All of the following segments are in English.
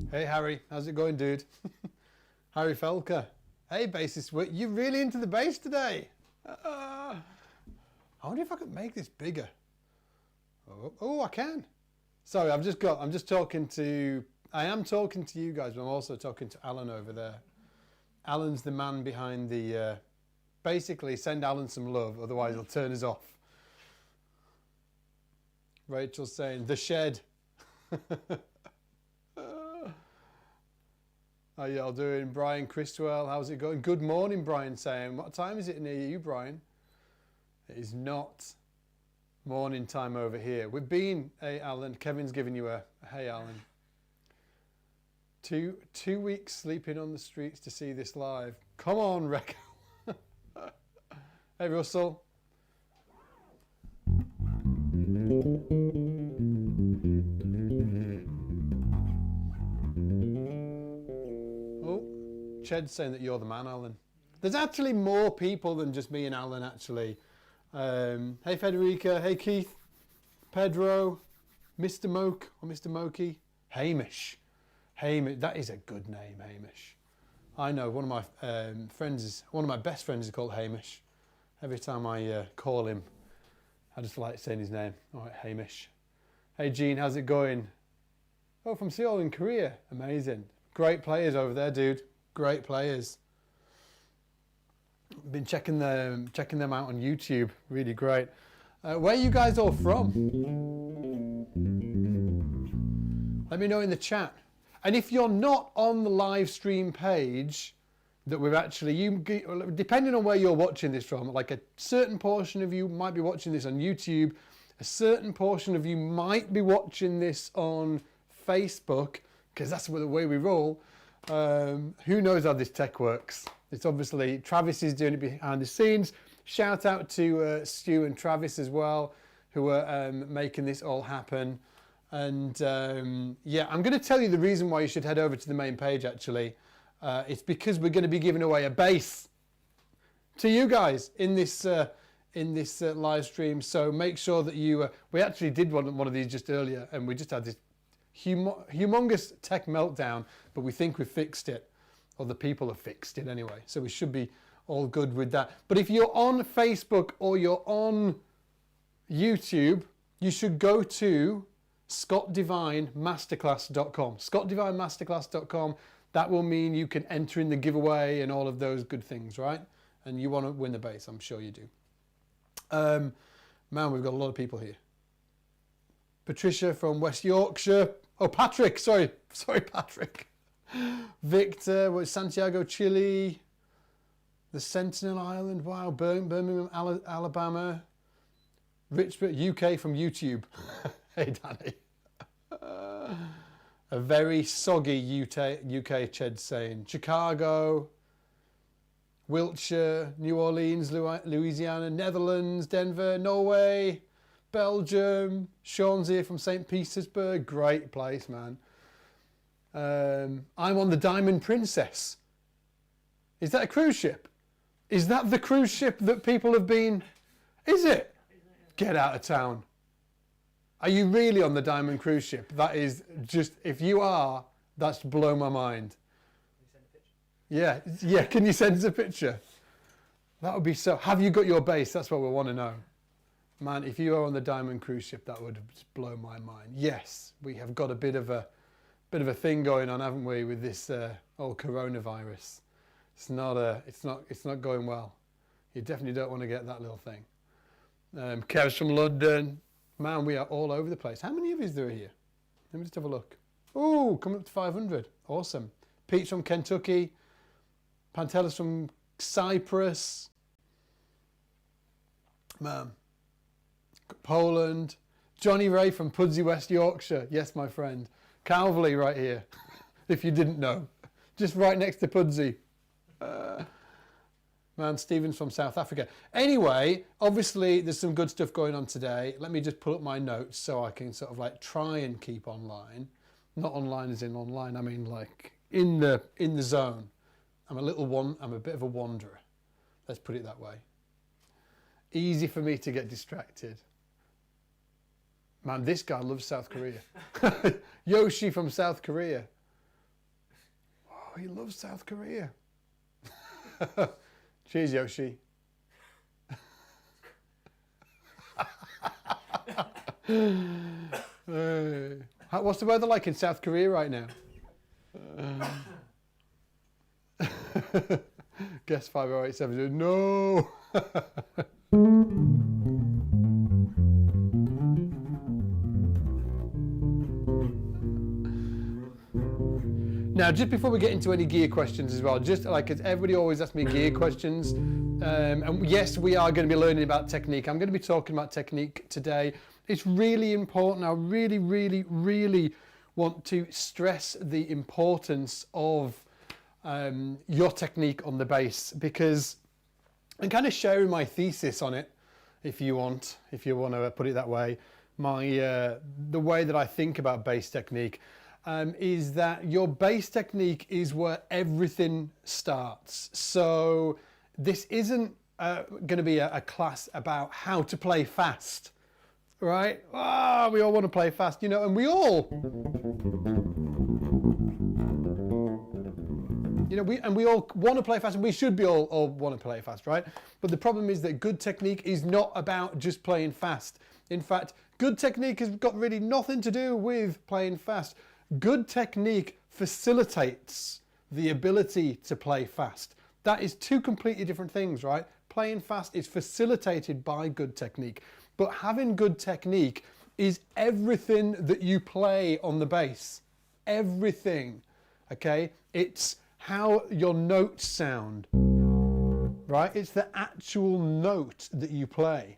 Hey Harry, how's it going, dude? Harry Felker. Hey bassist, you're really into the bass today. I wonder if I could make this bigger. Oh, I can. Sorry, I am talking to you guys, but I'm also talking to Alan over there. Alan's the man behind the, basically send Alan some love, otherwise he'll turn us off. Rachel's saying, the shed. How y'all doing? Brian Christwell, how's it going? Good morning, Brian saying. What time is it near you, Brian? It is not morning time over here. We've been, hey Alan, Kevin's giving you a hey Alan. Two weeks sleeping on the streets to see this live. Come on, Rek. Hey Russell. Ched's saying that you're the man, Alan. There's actually more people than just me and Alan, actually. Hey, Federica. Hey, Keith. Pedro. Mr. Moke or Mr. Mokey. Hamish. Hamish. That is a good name, Hamish. I know one of my one of my best friends is called Hamish. Every time I call him, I just like saying his name. All right, Hamish. Hey, Gene. How's it going? Oh, from Seoul in Korea. Amazing. Great players over there, dude. Great players. Been checking them out on YouTube. Really great. Where are you guys all from? Let me know in the chat. And if you're not on the live stream page that we've actually, depending on where you're watching this from, like a certain portion of you might be watching this on YouTube, a certain portion of you might be watching this on Facebook, because that's the way we roll. Who knows how this tech works? It's obviously, Travis is doing it behind the scenes. Shout out to Stu and Travis as well, who are making this all happen. And yeah, I'm going to tell you the reason why you should head over to the main page, actually. It's because we're going to be giving away a bass to you guys in this live stream. So make sure that you, we actually did one of these just earlier, and we just had this humongous tech meltdown, but we think we fixed it, or the people have fixed it anyway, so we should be all good with that. But if you're on Facebook or you're on YouTube, you should go to scottdevinemasterclass.com. scottdevinemasterclass.com. That will mean you can enter in the giveaway and all of those good things, right? And you want to win the bass, I'm sure you do. Man, we've got a lot of people here. Patricia from West Yorkshire. Oh, Patrick, sorry Patrick. Victor, Santiago, Chile. The Sentinel Island, wow. Birmingham, Alabama. Richmond, UK from YouTube. Hey, Danny. A very soggy UK Ched saying. Chicago, Wiltshire, New Orleans, Louisiana, Netherlands, Denver, Norway, Belgium. Sean's here from St. Petersburg. Great place, man. I'm on the Diamond Princess. Is that a cruise ship? Is that the cruise ship that people have been? Is it? Get out of town. Are you really on the Diamond cruise ship? That is just, if you are, that's blow my mind. Can you send a picture? Yeah. Can you send us a picture? That would be so. Have you got your base? That's what we want to know. Man, if you are on the Diamond cruise ship, that would just blow my mind. Yes, we have got a bit of a thing going on, haven't we, with this old coronavirus? It's not going well. You definitely don't want to get that little thing. Kev's from London. Man, we are all over the place. How many of you there are here? Let me just have a look. Oh, coming up to 500. Awesome. Pete's from Kentucky. Pantelis from Cyprus. Man. Poland. Johnny Ray from Pudsey, West Yorkshire. Yes, my friend. Calverley right here, if you didn't know. Just right next to Pudsey. Man, Stephen's from South Africa. Anyway, obviously there's some good stuff going on today. Let me just pull up my notes so I can sort of like try and keep online. Not online as in online, I mean like in the zone. I'm a bit of a wanderer. Let's put it that way. Easy for me to get distracted. Man, this guy loves South Korea. Yoshi from South Korea. Oh, he loves South Korea. Cheers, Yoshi. What's the weather like in South Korea right now? Guess 5087. No. Now, just before we get into any gear questions as well, just like everybody always asks me gear questions, and yes, we are going to be learning about technique. I'm going to be talking about technique today. It's really important. I really, really, really want to stress the importance of your technique on the bass, because I'm kind of sharing my thesis on it, if you want to put it that way. The way that I think about bass technique. Is that your bass technique is where everything starts. So this isn't going to be a class about how to play fast, right? We all want to play fast, you know, and we all, you know, we all want to play fast, and we should be all want to play fast, right? But the problem is that good technique is not about just playing fast. In fact, good technique has got really nothing to do with playing fast. Good technique facilitates the ability to play fast. That is two completely different things, right? Playing fast is facilitated by good technique, but having good technique is everything that you play on the bass. Everything, okay? It's how your notes sound, right? It's the actual note that you play.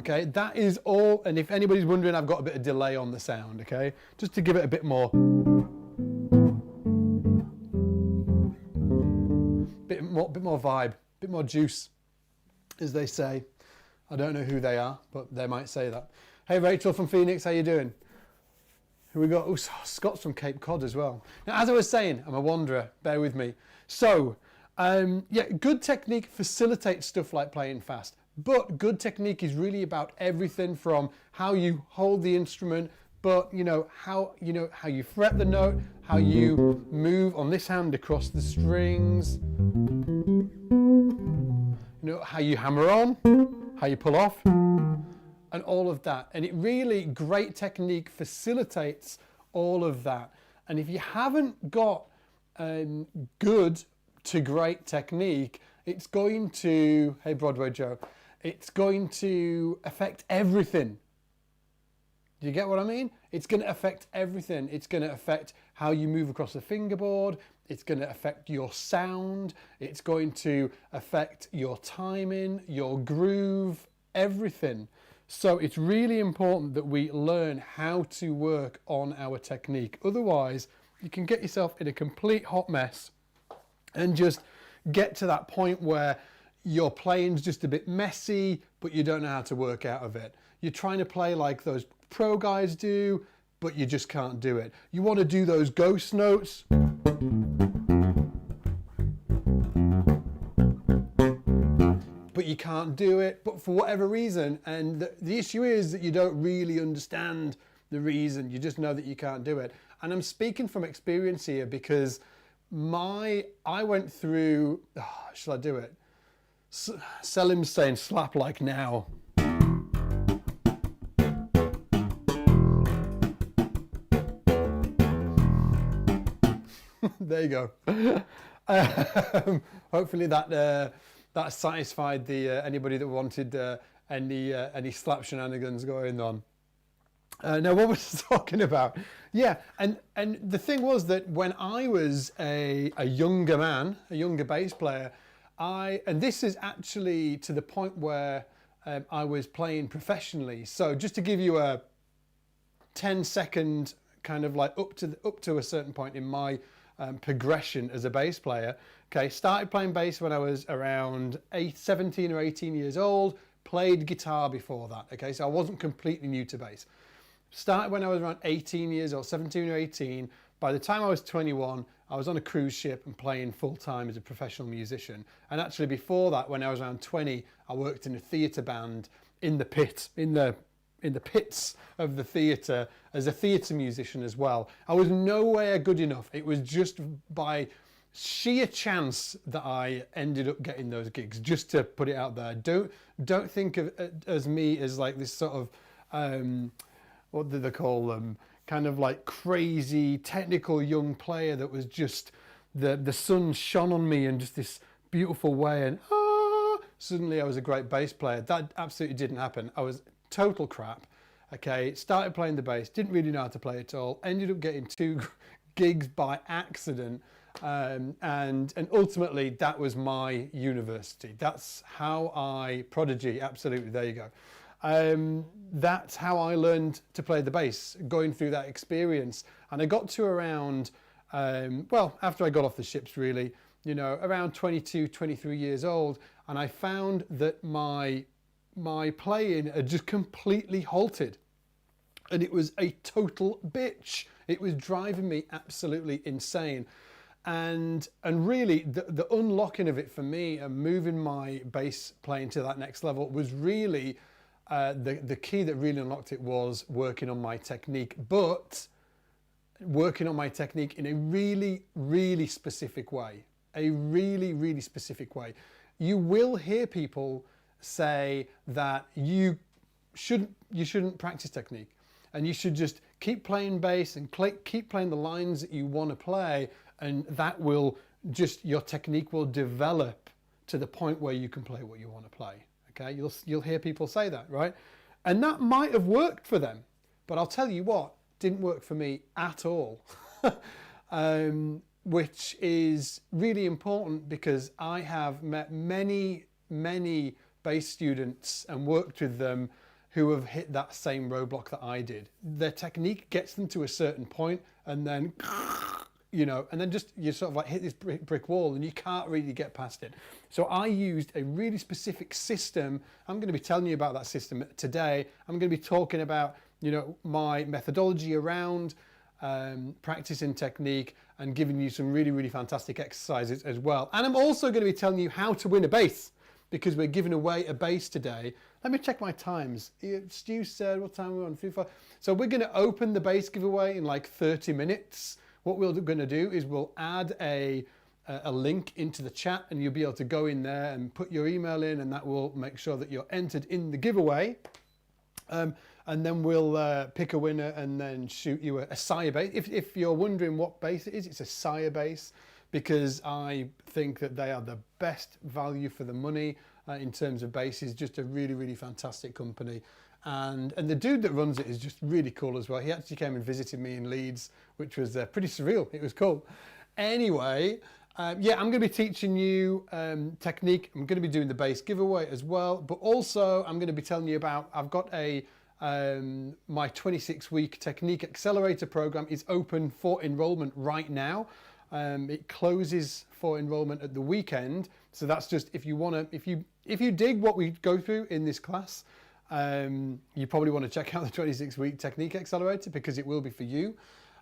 Okay, that is all, and if anybody's wondering, I've got a bit of delay on the sound, okay? Just to give it a bit more vibe, bit more juice, as they say. I don't know who they are, but they might say that. Hey, Rachel from Phoenix, how you doing? Who we got? Oh, Scott's from Cape Cod as well. Now, as I was saying, I'm a wanderer, bear with me. So, yeah, good technique facilitates stuff like playing fast. But good technique is really about everything from how you hold the instrument, but how you fret the note, how you move on this hand across the strings, how you hammer on, how you pull off, and all of that. And it really, great technique facilitates all of that. And if you haven't got good to great technique, it's going to, hey Broadway Joe, it's going to affect everything. Do you get what I mean? It's going to affect everything. It's going to affect how you move across the fingerboard. It's going to affect your sound. It's going to affect your timing, your groove, everything. So it's really important that we learn how to work on our technique. Otherwise, you can get yourself in a complete hot mess and just get to that point where your playing's just a bit messy, but you don't know how to work out of it. You're trying to play like those pro guys do, but you just can't do it. You want to do those ghost notes, but you can't do it, but for whatever reason. And the issue is that you don't really understand the reason. You just know that you can't do it. And I'm speaking from experience here, because I went through, shall I do it? Selim's saying slap like now. There you go. Hopefully that satisfied anybody that wanted any slap shenanigans going on. Now, what was I talking about? Yeah, and the thing was that when I was a younger man, a younger bass player, and this is actually to the point where I was playing professionally. So just to give you a 10-second kind of like up to a certain point in my progression as a bass player. Okay, started playing bass when I was around 17 or 18 years old, played guitar before that. Okay, so I wasn't completely new to bass. Started when I was around 18 years old, 17 or 18. By the time I was 21, I was on a cruise ship and playing full-time as a professional musician. And actually before that, when I was around 20, I worked in a theatre band in the pit, in the pits of the theatre as a theatre musician as well. I was nowhere good enough. It was just by sheer chance that I ended up getting those gigs, just to put it out there. Don't think of it as me as like this sort of, what do they call them? Kind of like crazy technical young player that was just, the sun shone on me in just this beautiful way and suddenly I was a great bass player. That absolutely didn't happen. I was total crap. Okay, started playing the bass, didn't really know how to play at all, ended up getting 2 gigs by accident, and ultimately that was my university. That's how Prodigy, absolutely, there you go. That's how I learned to play the bass, going through that experience. And I got to around, well, after I got off the ships really, you know, around 22, 23 years old, and I found that my playing had just completely halted. And it was a total bitch. It was driving me absolutely insane. And really the unlocking of it for me and moving my bass playing to that next level was really, the key that really unlocked it was working on my technique, but working on my technique in a really, really specific way. A really, really specific way. You will hear people say that you shouldn't practice technique and you should just keep playing bass and keep playing the lines that you want to play, and that will just, your technique will develop to the point where you can play what you want to play. Okay, you'll hear people say that, right? And that might have worked for them, but I'll tell you what, didn't work for me at all. Which is really important because I have met many bass students and worked with them who have hit that same roadblock that I did. Their technique gets them to a certain point and then, you know, and then just you sort of like hit this brick wall and you can't really get past it. So I used a really specific system. I'm going to be telling you about that system today. I'm going to be talking about, you know, my methodology around practicing technique and giving you some really, really fantastic exercises as well. And I'm also going to be telling you how to win a bass, because we're giving away a bass today. Let me check my times. Stu said, what time are we on? 3-5. So we're going to open the bass giveaway in like 30 minutes. What we're going to do is we'll add a link into the chat, and you'll be able to go in there and put your email in, and that will make sure that you're entered in the giveaway. And then we'll pick a winner and then shoot you a Sire bass. If you're wondering what bass it is, it's a Sire bass, because I think that they are the best value for the money in terms of basses. Just a really, really fantastic company. And the dude that runs it is just really cool as well. He actually came and visited me in Leeds, which was pretty surreal. It was cool. Anyway, yeah, I'm going to be teaching you technique. I'm going to be doing the bass giveaway as well. But also, I'm going to be telling you about, I've got my 26-week Technique Accelerator program is open for enrollment right now. It closes for enrollment at the weekend. So that's just, if you want to, if you dig what we go through in this class, you probably want to check out the 26-week Technique Accelerator, because it will be for you.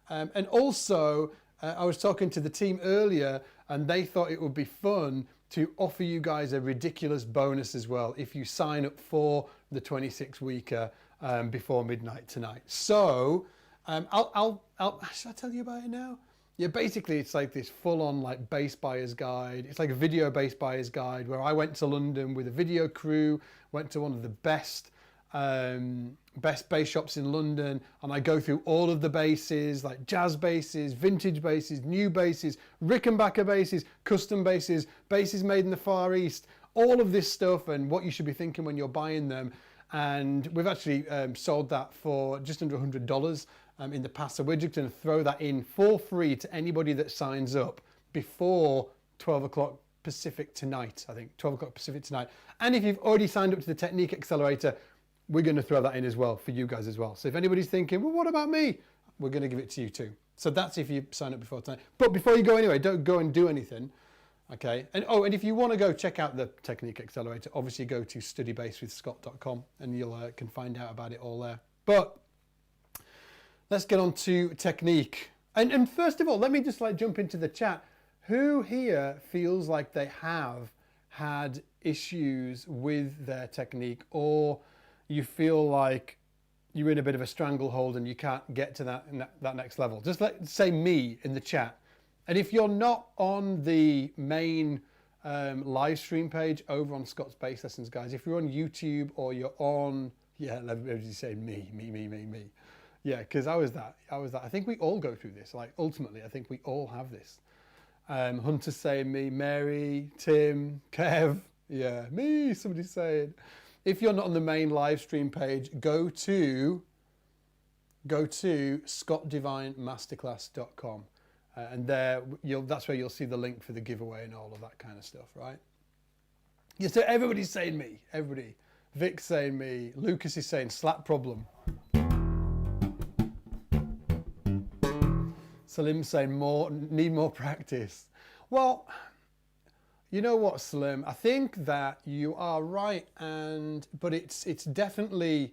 And also, I was talking to the team earlier, and they thought it would be fun to offer you guys a ridiculous bonus as well if you sign up for the 26-weeker before midnight tonight. So should I tell you about it now? Yeah, basically it's like this full-on like bass buyer's guide. It's like a video bass buyer's guide where I went to London with a video crew, went to one of the best bass shops in London, and I go through all of the basses, like jazz basses, vintage basses, new basses, Rickenbacker basses, custom basses, basses made in the Far East, all of this stuff and what you should be thinking when you're buying them. And we've actually sold that for just under $100 in the past. So we're just going to throw that in for free to anybody that signs up before 12 o'clock Pacific tonight, I think, 12 o'clock Pacific tonight. And if you've already signed up to the Technique Accelerator, we're going to throw that in as well for you guys as well. So if anybody's thinking, well, what about me? we're going to give it to you too. So that's if you sign up before tonight. But before you go anyway, don't go and do anything. Okay. And oh, and if you want to go check out the Technique Accelerator, obviously go to studybasewithscott.com and you'll can find out about it all there. But let's get on to technique. And first of all, let me just like jump into the chat. Who here feels like they have had issues with their technique, or you feel like you're in a bit of a stranglehold and you can't get to that next level? Just say me in the chat. And if you're not on the main live stream page over on Scott's Bass Lessons, guys, if you're on YouTube or you're on, yeah, everybody's saying me. Yeah, because I was that. I think we all go through this. Like, ultimately, I think we all have this. Hunter's saying me, Mary, Tim, Kev, yeah, me, somebody's saying. If you're not on the main live stream page, go to scottdevinemasterclass.com, and there that's where you'll see the link for the giveaway and all of that kind of stuff, right? Yeah, so everybody's saying me, everybody. Vic's saying me, Lucas is saying slap problem. Salim's saying need more practice. Well, you know what, Slim? I think that you are right, but it's definitely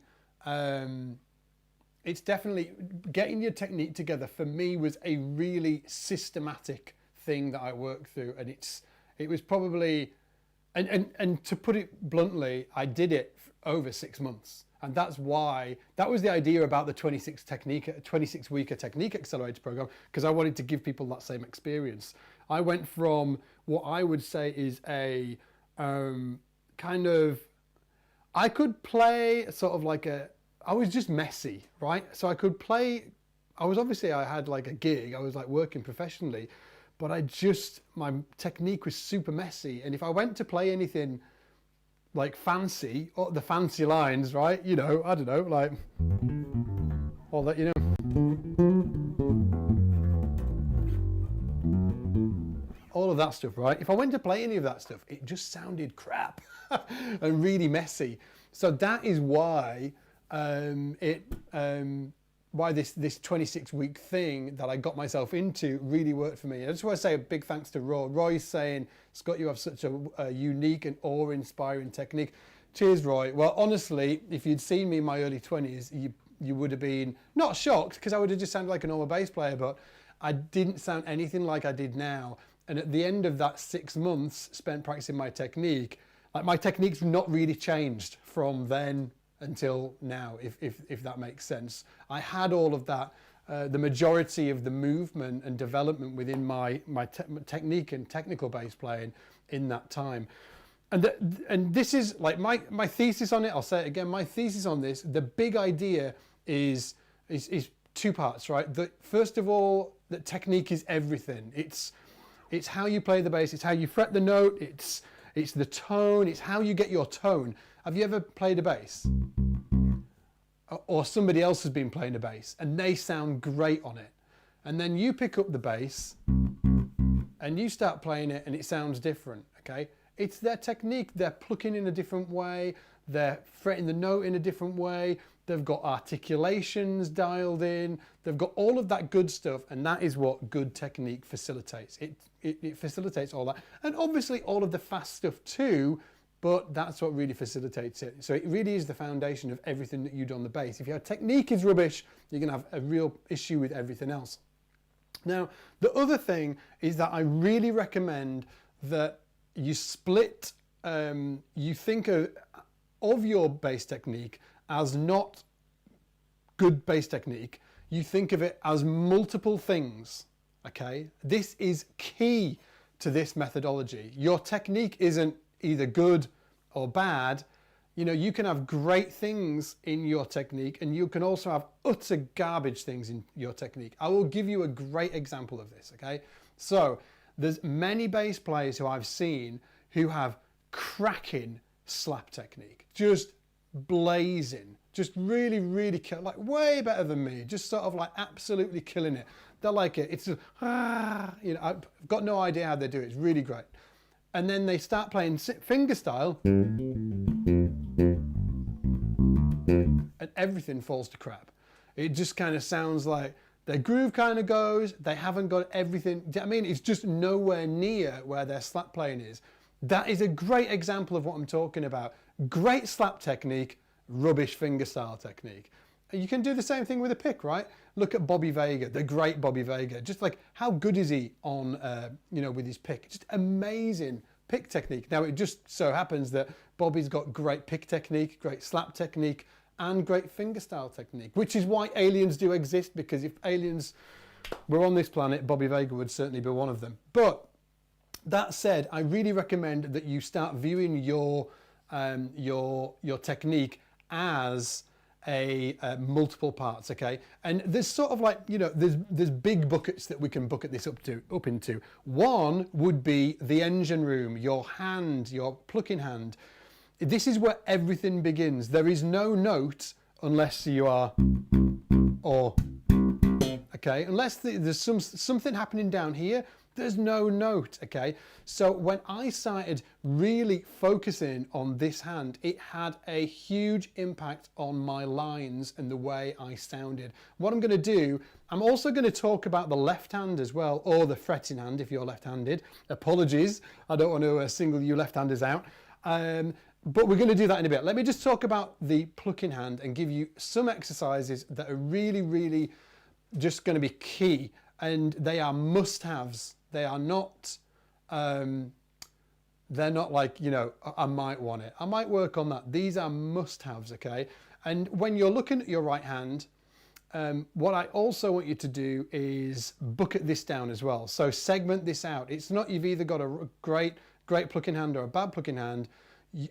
getting your technique together for me was a really systematic thing that I worked through, and it was probably, and to put it bluntly, I did it over 6 months. And that's why, that was the idea about the 26-weeker Technique Accelerator program, because I wanted to give people that same experience. I went from what I would say is a kind of, I could play sort of like I was just messy, right? So I could play, I had like a gig, I was like working professionally, but my technique was super messy. And if I went to play anything like fancy, or the fancy lines, right? You know, I don't know, like all that, you know. All of that stuff, right? If I went to play any of that stuff, it just sounded crap and really messy. So that is why why this 26-week thing that I got myself into really worked for me. I just want to say a big thanks to Roy. Roy's saying, Scott, you have such a unique and awe-inspiring technique. Cheers, Roy. Well, honestly, if you'd seen me in my early 20s, you would have been not shocked, because I would have just sounded like a normal bass player, but I didn't sound anything like I did now. And at the end of that 6 months spent practicing my technique, like my technique's not really changed from then until now, if that makes sense. I had all of that, the majority of the movement and development within my technique and technical bass playing in that time. And this is like my thesis on it. I'll say it again. My thesis on this, the big idea is 2 parts, right? First of all, that technique is everything. It's how you play the bass. It's how you fret the note. It's the tone. It's how you get your tone. Have you ever played a bass? Or somebody else has been playing a bass and they sound great on it. And then you pick up the bass and you start playing it and it sounds different, okay? It's their technique. They're plucking in a different way. They're fretting the note in a different way. They've got articulations dialed in. They've got all of that good stuff, and that is what good technique facilitates. It facilitates all that. And obviously all of the fast stuff too, but that's what really facilitates it. So it really is the foundation of everything that you do on the bass. If your technique is rubbish, you're going to have a real issue with everything else. Now, the other thing is that I really recommend that you split, you think of your bass technique as not good bass technique. You think of it as multiple things, okay? This is key to this methodology. Your technique isn't either good or bad. You know, you can have great things in your technique and you can also have utter garbage things in your technique. I will give you a great example of this, okay? So there's many bass players who I've seen who have cracking slap technique, just blazing, just really, really like way better than me, just sort of like absolutely killing it. They're like it. It's just, you know, I've got no idea how they do it. It's really great. And then they start playing finger style and everything falls to crap. It just kind of sounds like Their groove kind of goes, they haven't got everything. I mean, it's just nowhere near where their slap playing is. That is a great example of what I'm talking about. Great slap technique, rubbish fingerstyle technique. You can do the same thing with a pick, right? Look at Bobby Vega, the great Bobby Vega. Just like, how good is he on, you know, with his pick? Just amazing pick technique. Now, it just so happens that Bobby's got great pick technique, great slap technique, and great fingerstyle technique, which is why aliens do exist, because if aliens were on this planet, Bobby Vega would certainly be one of them. But that said, I really recommend that you start viewing your technique as multiple parts, okay? And there's sort of like, you know, there's big buckets that we can bucket this up into. One would be the engine room, your hand, your plucking hand. This is where everything begins. There is no note unless you are or, okay? Unless there's something happening down here, there's no note, okay? So when I started really focusing on this hand, it had a huge impact on my lines and the way I sounded. What I'm going to do, I'm also going to talk about the left hand as well, or the fretting hand if you're left-handed. Apologies, I don't want to single you left-handers out. But we're going to do that in a bit. Let me just talk about the plucking hand and give you some exercises that are really, really just going to be key. And they are must-haves. They are not, they're not like, you know, I might want it. I might work on that. These are must-haves, okay? And when you're looking at your right hand, what I also want you to do is bucket this down as well. So segment this out. It's not you've either got a great plucking hand or a bad plucking hand.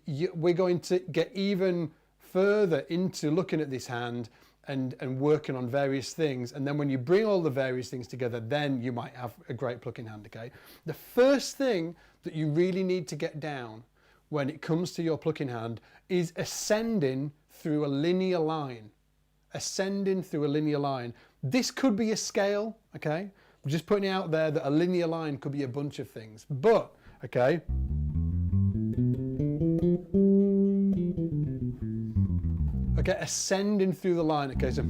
We're going to get even further into looking at this hand and working on various things. And then when you bring all the various things together, then you might have a great plucking hand, okay? The first thing that you really need to get down when it comes to your plucking hand is ascending through a linear line. Ascending through a linear line. This could be a scale, okay? I'm just putting it out there that a linear line could be a bunch of things. But, okay? Okay, ascending through the line. Okay, so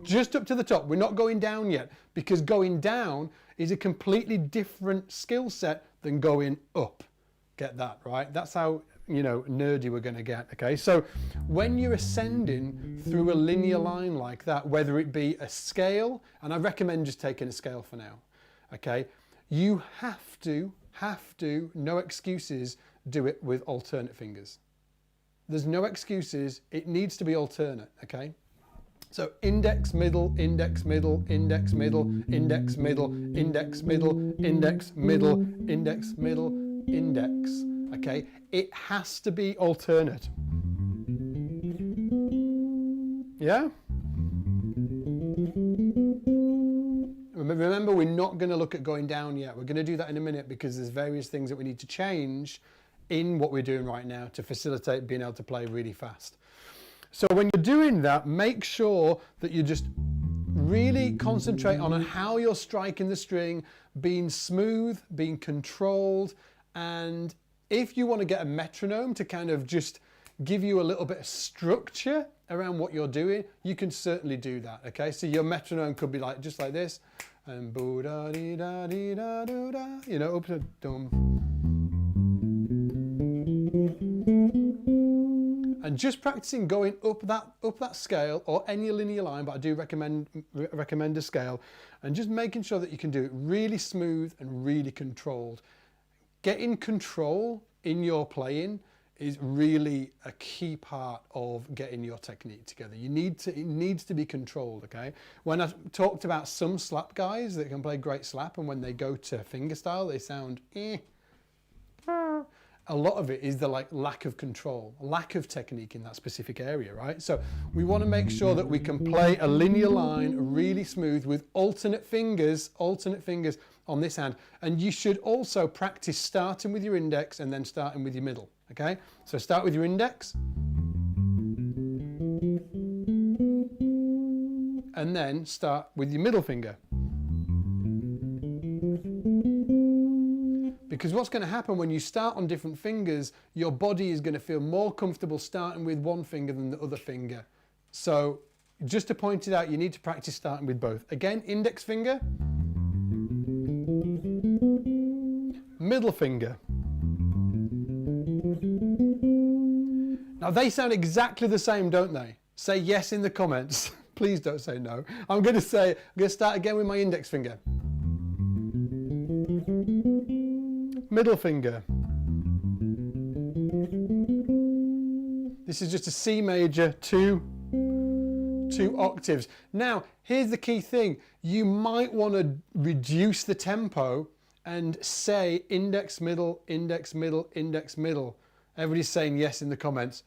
just up to the top. We're not going down yet, because going down is a completely different skill set than going up. Get that, right? That's how, you know, nerdy we're going to get. Okay, so when you're ascending through a linear line like that, whether it be a scale, and I recommend just taking a scale for now, okay, you have to, no excuses, do it with alternate fingers. There's no excuses. It needs to be alternate, okay? So index, middle, index, middle, index, middle, index, middle, index, middle, index, middle, index, middle, index, okay? It has to be alternate. Yeah? Remember, we're not going to look at going down yet. We're going to do that in a minute, because there's various things that we need to change in what we're doing right now to facilitate being able to play really fast. So when you're doing that, make sure that you just really concentrate on how you're striking the string, being smooth, being controlled. And if you want to get a metronome to kind of just give you a little bit of structure around what you're doing, you can certainly do that, okay? So your metronome could be like, just like this, and boo da dee da dee da doo da, you know, up to dum. And just practicing going up that scale, or any linear line, but I do recommend a scale, and just making sure that you can do it really smooth and really controlled. Getting control in your playing is really a key part of getting your technique together. It needs to be controlled, okay? When I talked about some slap guys that can play great slap, and when they go to fingerstyle, they sound a lot of it is the lack of control, lack of technique in that specific area, right? So we want to make sure that we can play a linear line really smooth with alternate fingers on this hand. And you should also practice starting with your index and then starting with your middle, okay? So start with your index. And then start with your middle finger. Because what's going to happen when you start on different fingers, your body is going to feel more comfortable starting with one finger than the other finger. So just to point it out, you need to practice starting with both. Again, index finger, middle finger. Now they sound exactly the same, don't they? Say yes in the comments. Please don't say no. I'm going to start again with my index finger. Middle finger. This is just a C major, two octaves. Now, here's the key thing. You might want to reduce the tempo and say index, middle, index, middle, index, middle. Everybody's saying yes in the comments.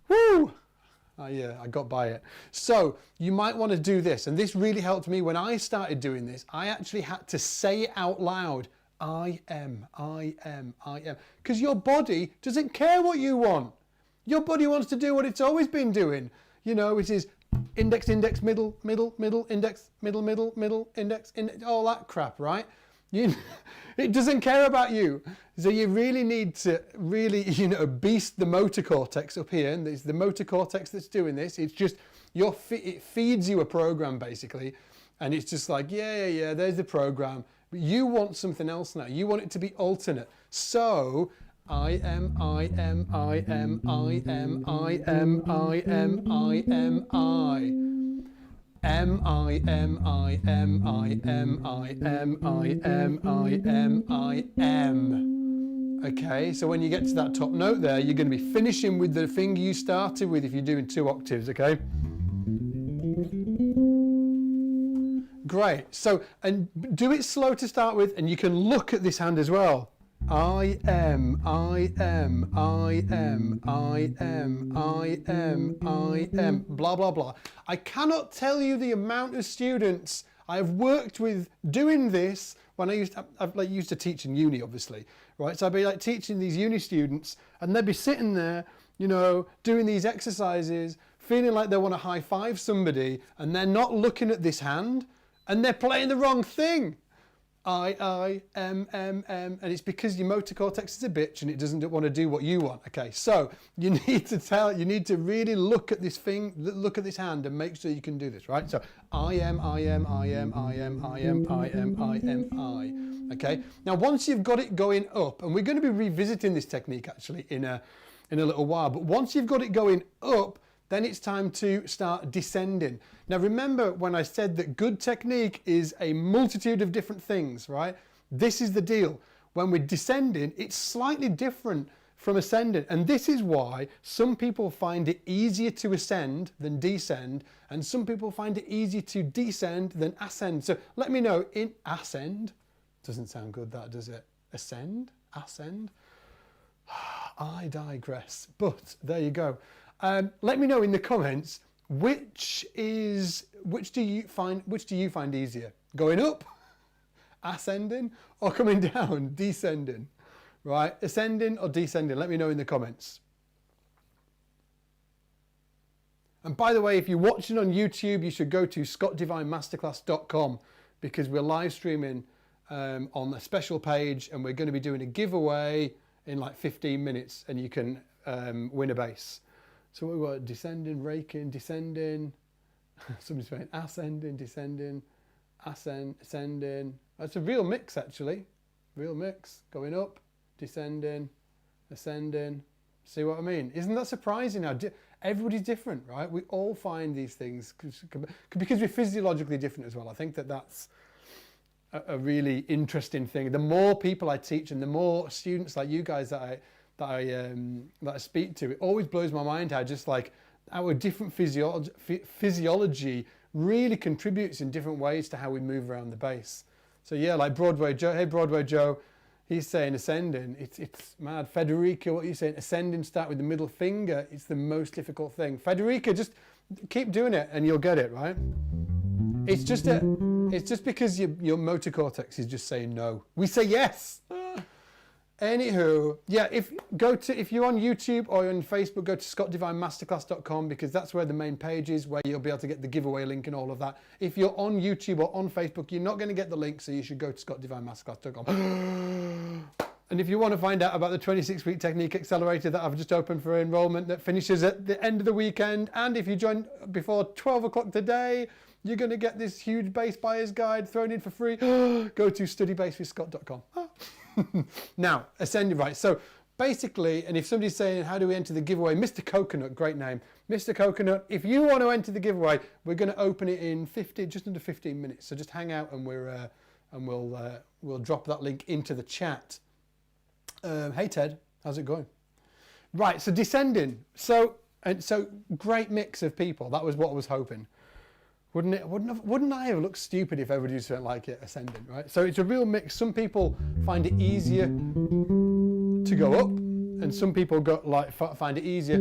Woo! Oh yeah, I got by it. So you might want to do this, and this really helped me when I started doing this. I actually had to say it out loud. I am. Because your body doesn't care what you want. Your body wants to do what it's always been doing. You know, it is index, index, middle, middle, middle, index, middle, middle, middle, index, all that crap, right? It doesn't care about you. So you really need to beast the motor cortex up here. And it's the motor cortex that's doing this. It's just, it feeds you a program basically. And it's just like, yeah, there's the program. But you want something else now. You want it to be alternate. So I am. Okay, so when you get to that top note there, you're going to be finishing with the finger you started with if you're doing 2 octaves, okay? Great. So, and do it slow to start with, and you can look at this hand as well. I am, blah, blah, blah. I cannot tell you the amount of students I've worked with doing this when I used to teach in uni, obviously, right? So I'd be like teaching these uni students, and they'd be sitting there, you know, doing these exercises, feeling like they want to high five somebody, and they're not looking at this hand, and they're playing the wrong thing. I, and it's because your motor cortex is a bitch and it doesn't want to do what you want. Okay, so you need to really look at this thing, look at this hand and make sure you can do this, right? So I am. Okay, now once you've got it going up, and we're going to be revisiting this technique actually in a little while, but once you've got it going up, then it's time to start descending. Now remember when I said that good technique is a multitude of different things, right? This is the deal. When we're descending, it's slightly different from ascending. And this is why some people find it easier to ascend than descend, and some people find it easier to descend than ascend. So let me know in ascend. Doesn't sound good that, does it? Ascend? Ascend? I digress. But there you go. Let me know in the comments which do you find easier, going up, ascending, or coming down, descending, right? Ascending or descending? Let me know in the comments. And by the way, if you're watching on YouTube, you should go to scottdevinemasterclass.com because we're live streaming on a special page, and we're going to be doing a giveaway in like 15 minutes, and you can win a bass. So we've got descending, raking, descending. Somebody's saying ascending, descending, ascending. That's a real mix actually. Real mix. Going up, descending, ascending. See what I mean? Isn't that surprising how everybody's different, right? We all find these things because we're physiologically different as well. I think that's a really interesting thing. The more people I teach and the more students like you guys that I speak to, it always blows my mind how just like our different physiology really contributes in different ways to how we move around the bass. So yeah, like Broadway Joe, hey Broadway Joe, he's saying ascending. It's mad. Federica, what are you saying? Ascending, start with the middle finger. It's the most difficult thing. Federica, just keep doing it and you'll get it, right? It's just because your motor cortex is just saying no. We say yes. Anywho, yeah, if you're on YouTube or on Facebook, go to scottdevinemasterclass.com because that's where the main page is, where you'll be able to get the giveaway link and all of that. If you're on YouTube or on Facebook, you're not going to get the link, so you should go to scottdevinemasterclass.com. And if you want to find out about the 26-week technique accelerator that I've just opened for enrollment that finishes at the end of the weekend, and if you join before 12 o'clock today, you're going to get this huge base buyer's guide thrown in for free. Go to studybasewithscott.com. Now, ascending, right. So basically, and if somebody's saying, how do we enter the giveaway? Mr. Coconut, great name. Mr. Coconut, if you want to enter the giveaway, we're going to open it in just under 15 minutes. So just hang out and we'll drop that link into the chat. Hey Ted, how's it going? Right, so descending. So great mix of people. That was what I was hoping. Wouldn't I have looked stupid if everybody just went like it, ascending, right? So it's a real mix. Some people find it easier to go up, and some people find it easier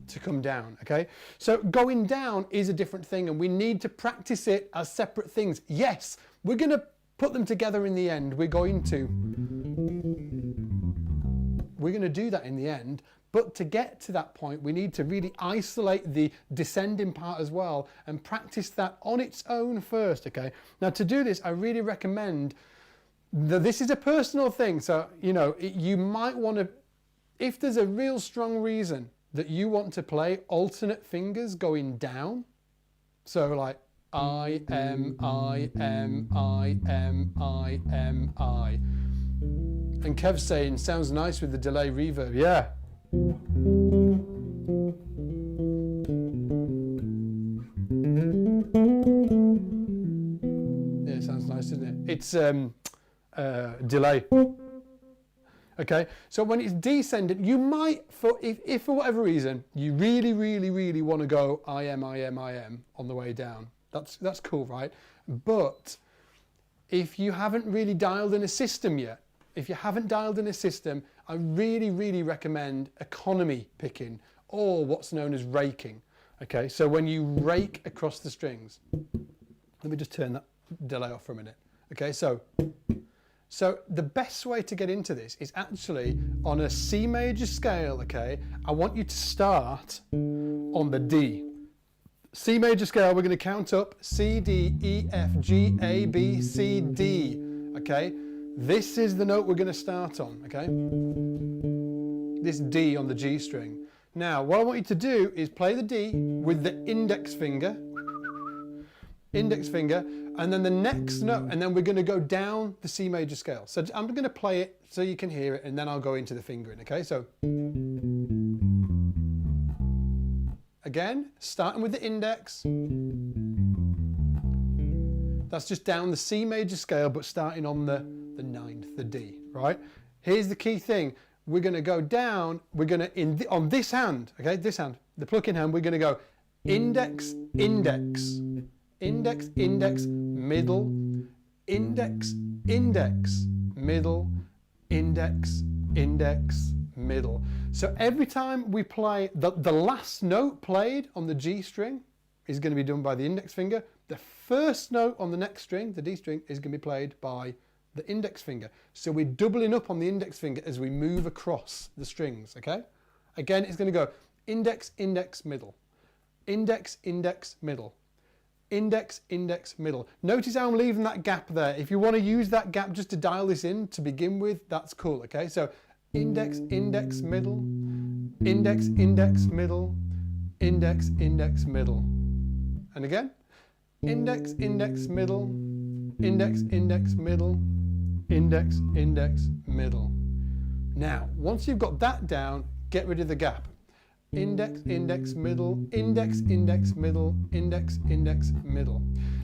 to come down, okay? So going down is a different thing, and we need to practice it as separate things. Yes, we're going to put them together in the end. We're going to do that in the end, but to get to that point, we need to really isolate the descending part as well and practice that on its own first, okay? Now, to do this, I really recommend this is a personal thing. So, you know, you might want to, if there's a real strong reason that you want to play alternate fingers going down, so like I, M, I, M, I, M, I, M, I. And Kev's saying, sounds nice with the delay reverb. Yeah. Yeah, it sounds nice, doesn't it? It's delay. Okay, so when it's descending, you might, if for whatever reason, you really, really, really want to go I, M, I, M, I, M on the way down. That's cool, right? But if you haven't really dialed in a system yet, I really, really recommend economy picking, or what's known as raking. Okay, so when you rake across the strings, let me just turn that delay off for a minute. Okay, so the best way to get into this is actually on a C major scale, okay? I want you to start on the D. C major scale, we're going to count up C, D, E, F, G, A, B, C, D, okay? This is the note we're going to start on, okay? This D on the G string. Now, what I want you to do is play the D with the index finger, and then the next note, and then we're going to go down the C major scale. So I'm going to play it so you can hear it, and then I'll go into the fingering, okay? So, again, starting with the index. That's just down the C major scale, but starting on the ninth, the D, right? Here's the key thing. We're going to go down, we're going to, on this hand, okay, this hand, the plucking hand, we're going to go index, index, index, index, middle, index, index, middle, index, index, middle. So every time we play, the last note played on the G string is going to be done by the index finger. The first note on the next string, the D string, is going to be played by the index finger. So we're doubling up on the index finger as we move across the strings, okay? Again, it's going to go index, index, middle, index, index, middle, index, index, middle. Notice how I'm leaving that gap there. If you want to use that gap just to dial this in to begin with, that's cool, okay? So index, index, middle, index, index, middle, index, index, middle. And again, index, index, middle, index, index, middle, index, index, middle. Now, once you've got that down, get rid of the gap. Index, index, middle, index, index, middle, index, index, middle.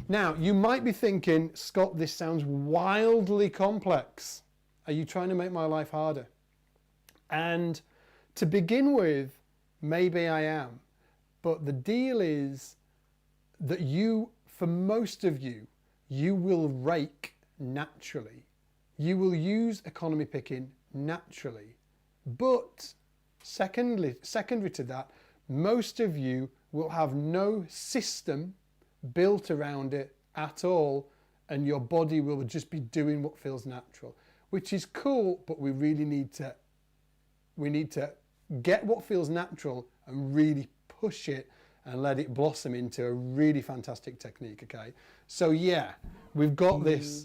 Now, you might be thinking, Scott, this sounds wildly complex. Are you trying to make my life harder? And to begin with, maybe I am. But the deal is that for most of you, you will rake naturally. You will use economy picking naturally. But secondary to that, most of you will have no system built around it at all, and your body will just be doing what feels natural, which is cool, but we really need to get what feels natural and really push it and let it blossom into a really fantastic technique, okay? So yeah, we've got this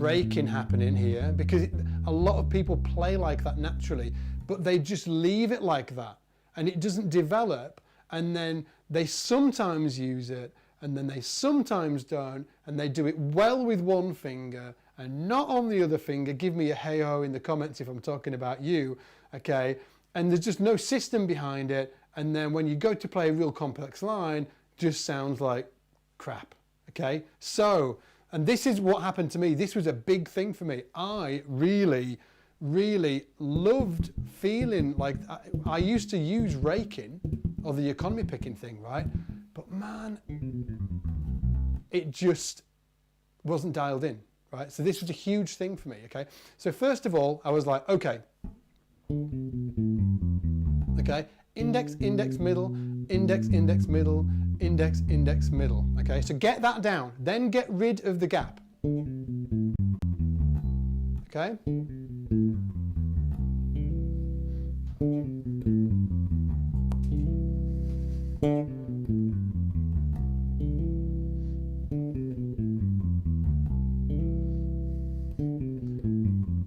raking happening here, because a lot of people play like that naturally, but they just leave it like that and it doesn't develop, and then they sometimes use it and then they sometimes don't, and they do it well with one finger and not on the other finger. Give me a hey-ho in the comments if I'm talking about you, okay? And there's just no system behind it, and then when you go to play a real complex line, just sounds like crap, okay? So, and this is what happened to me. This was a big thing for me. I really loved feeling like I used to use raking, or the economy picking thing, right? But man, it just wasn't dialed in, right? So this was a huge thing for me, okay? So first of all, I was like, okay, index, index, middle, index, index, middle, index, index, middle, okay? So get that down, then get rid of the gap, okay?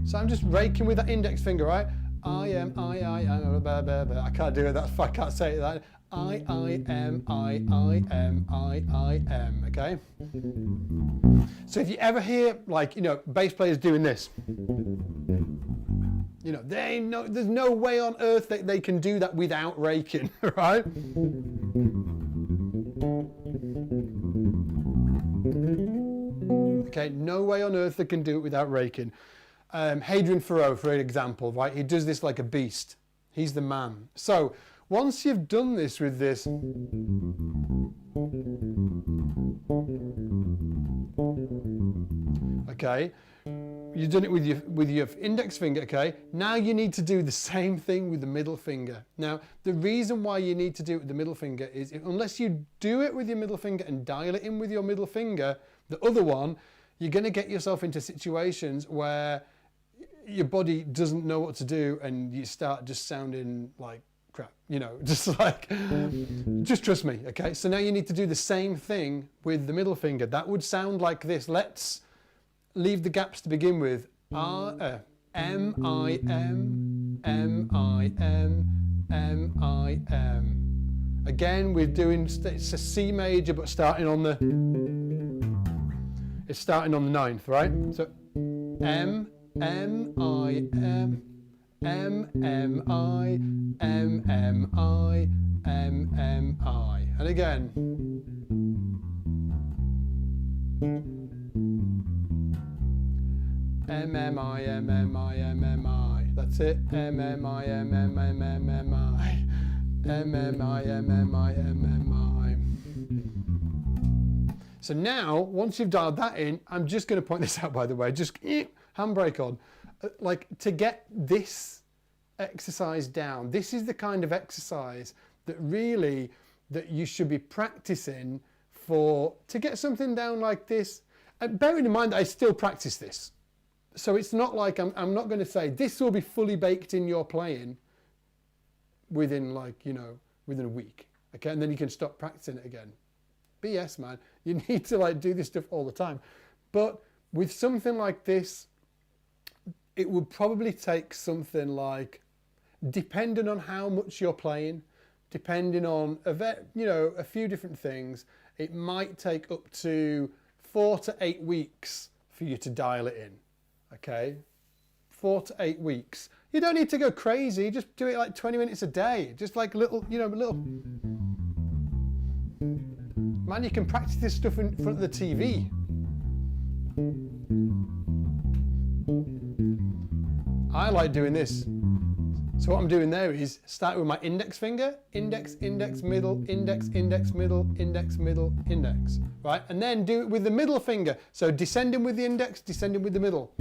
So I'm just raking with that index finger, right? I am, I can't do it, I can't say it that. I am, okay? So if you ever hear, like, you know, bass players doing this, you know, there's no way on earth that they can do that without raking, right? Okay, no way on earth they can do it without raking. Hadrian Thoreau, for example, right? He does this like a beast. He's the man. So once you've done this with this, okay, you've done it with your index finger, okay? Now you need to do the same thing with the middle finger. Now, the reason why you need to do it with the middle finger is unless you do it with your middle finger and dial it in with your middle finger, the other one, you're going to get yourself into situations where your body doesn't know what to do and you start just sounding like crap, you know, just like, just trust me, okay? So now you need to do the same thing with the middle finger. That would sound like this. Let's leave the gaps to begin with. M, I, M, M, I, M, M, I, M. Again, we're doing, it's a C major, but starting on the, it's starting on the ninth, right? So M, M, I, M, M, M, I, M, M, I, M, M, I. And again. M, M, I, M, M, I, M, M, I. That's it. M, M, I, M, M, M, M, M, I. M, M, I, M, M, I, M, M, I. So now, once you've dialed that in, I'm just going to point this out, by the way, just handbrake on. Like, to get this exercise down, this is the kind of exercise that really, that you should be practicing to get something down like this. And bearing in mind that I still practice this. So it's not like I'm not going to say this will be fully baked in your playing within, like, you know, within a week. Okay, and then you can stop practicing it again. BS, man. You need to, like, do this stuff all the time. But with something like this, it would probably take something like, depending on how much you're playing, depending on a few different things, it might take up to 4 to 8 weeks for you to dial it in. Okay, 4 to 8 weeks. You don't need to go crazy. Just do it like 20 minutes a day. Just like little. Man, you can practice this stuff in front of the TV. I like doing this. So what I'm doing there is start with my index finger, index, index, middle, index, index, middle, index, middle, index, right? And then do it with the middle finger. So descending with the index, descending with the middle.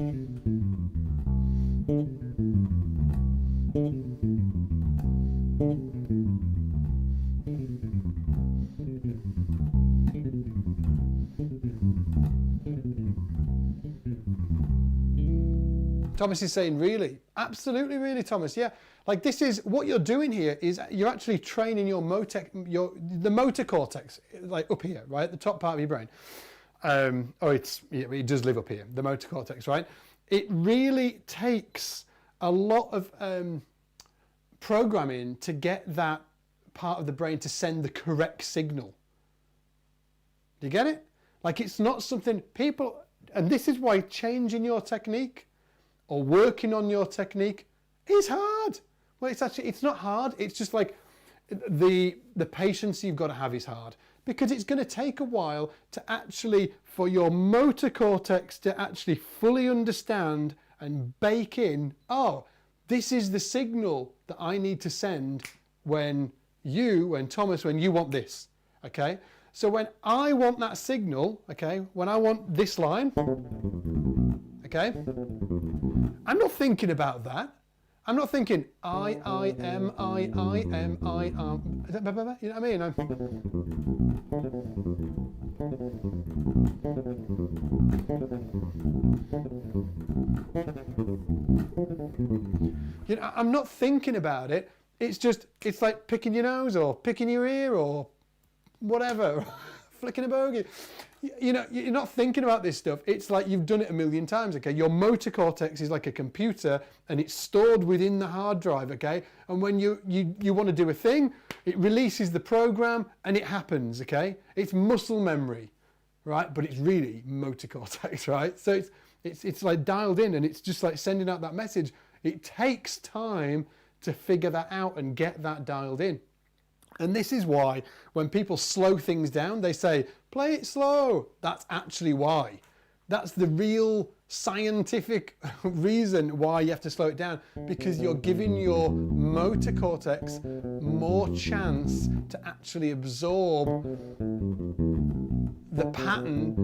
Thomas is saying, really? Absolutely, really, Thomas. Yeah, like this is what you're doing here is you're actually training the motor cortex, like up here, right at the top part of your brain. It does live up here, the motor cortex, right? It really takes a lot of programming to get that part of the brain to send the correct signal. Do you get it? Like, it's not something people, and this is why changing your technique or working on your technique is hard. Well, it's not hard. It's just like the patience you've got to have is hard, because it's going to take a while to actually, for your motor cortex to actually fully understand and bake in, oh, this is the signal that I need to send when Thomas, when you want this, okay? So when I want that signal, okay, when I want this line, okay, I'm not thinking about that. I'm not thinking I am. You know what I mean? I'm not thinking about it. It's like picking your nose or picking your ear or whatever, flicking a bogey. You know, you're not thinking about this stuff. It's like you've done it a million times, okay? Your motor cortex is like a computer, and it's stored within the hard drive, okay? And when you want to do a thing, it releases the program and it happens, okay? It's muscle memory, right? But it's really motor cortex, right? So it's like dialed in, and it's just like sending out that message. It takes time to figure that out and get that dialed in. And this is why when people slow things down, they say, play it slow. That's actually why. That's the real scientific reason why you have to slow it down, because you're giving your motor cortex more chance to actually absorb the pattern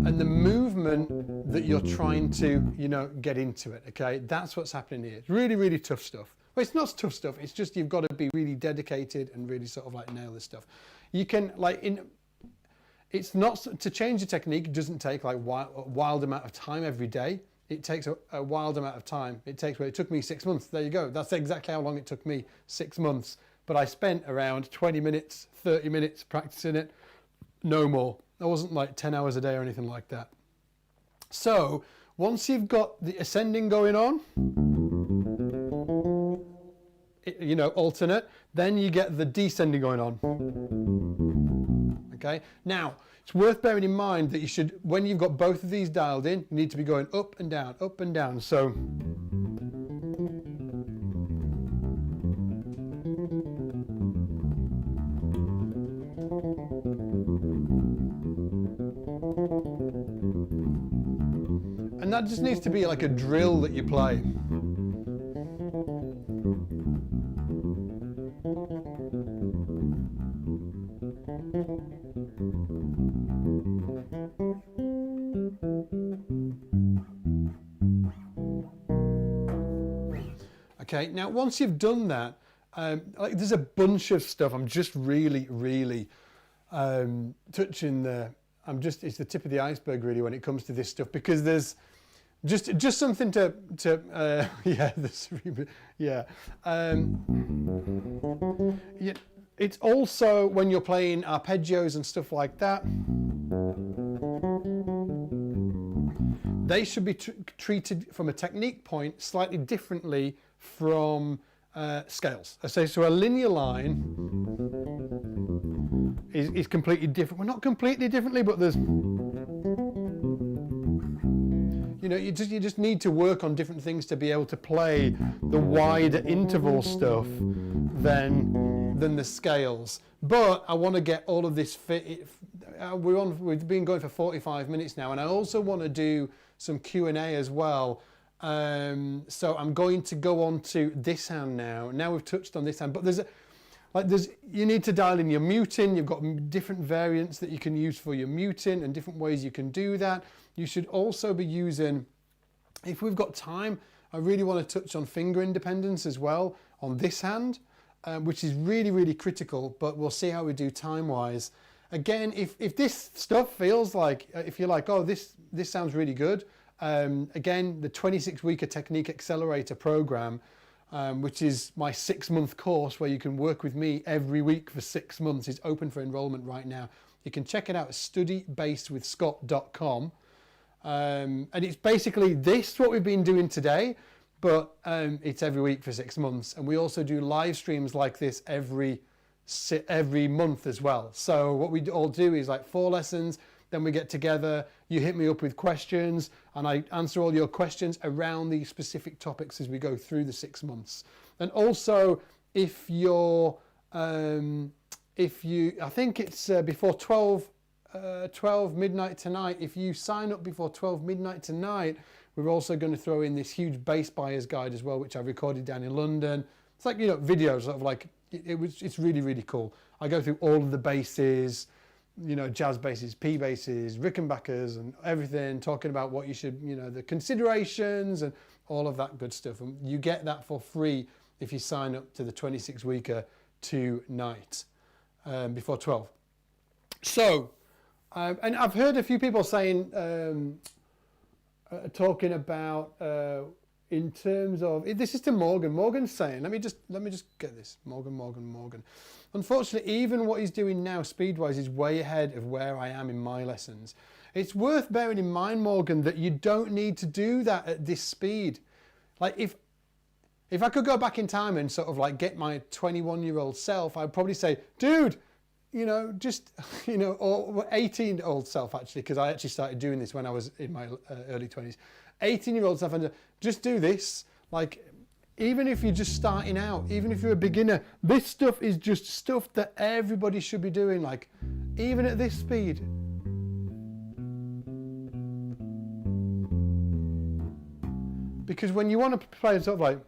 and the movement that you're trying to, you know, get into it, okay? That's what's happening here. It's really, really tough stuff. Well, it's not tough stuff. It's just you've got to be really dedicated and really sort of like nail this stuff. You can it's not to change the technique. It doesn't take like a wild amount of time every day. It takes a wild amount of time. It took me 6 months. There you go. That's exactly how long it took me, 6 months. But I spent around 20 minutes, 30 minutes practicing it. No more. I wasn't like 10 hours a day or anything like that. So once you've got the ascending going on, you know, alternate, then you get the descending going on. Okay, now it's worth bearing in mind that you should, when you've got both of these dialed in, you need to be going up and down, up and down. So and that just needs to be like a drill that you play. Okay, now once you've done that, like there's a bunch of stuff. I'm just really touching it's the tip of the iceberg really when it comes to this stuff, because there's just something to it's also when you're playing arpeggios and stuff like that, they should be treated from a technique point slightly differently from scales. So a linear line is completely different. Well, not completely differently, but there's, you know, you just need to work on different things to be able to play the wider interval stuff than the scales. But I want to get all of this fit. We've been going for 45 minutes now, and I also want to do some Q&A as well. So I'm going to go on to this hand now. Now we've touched on this hand, but you need to dial in your muting. You've got different variants that you can use for your muting and different ways you can do that. You should also be using, if we've got time, I really want to touch on finger independence as well on this hand, which is really critical, but we'll see how we do time-wise. Again, if this stuff feels like, if you're like, oh, this sounds really good, again, the 26-week Technique Accelerator program, which is my 6-month course where you can work with me every week for 6 months, is open for enrollment right now. You can check it out at studybasedwithscott.com. And it's basically this, what we've been doing today, but it's every week for 6 months. And we also do live streams like this every month as well. So what we all do is like 4 lessons, then we get together, you hit me up with questions, and I answer all your questions around these specific topics as we go through the 6 months. And also, if you're, I think it's before 12 midnight tonight, if you sign up before 12 midnight tonight, we're also going to throw in this huge bass buyer's guide as well, which I recorded down in London. It's like, videos, sort of like, it's really, really cool. I go through all of the basses, jazz basses, P basses, Rickenbackers and everything, talking about what you should, the considerations and all of that good stuff. And you get that for free if you sign up to the 26-weeker tonight before 12. So, and I've heard a few people saying, talking about, in terms of, this is to Morgan. Morgan's saying, let me just get this. Morgan. Unfortunately, even what he's doing now, speed-wise, is way ahead of where I am in my lessons. It's worth bearing in mind, Morgan, that you don't need to do that at this speed. Like, if I could go back in time and sort of like get my 21-year-old self, I'd probably say, dude, or 18-year-old self, actually, because I actually started doing this when I was in my early 20s. 18-year-old self, and just do this. Like, even if you're just starting out, even if you're a beginner, this stuff is just stuff that everybody should be doing, like, even at this speed. Because when you want to play sort of like...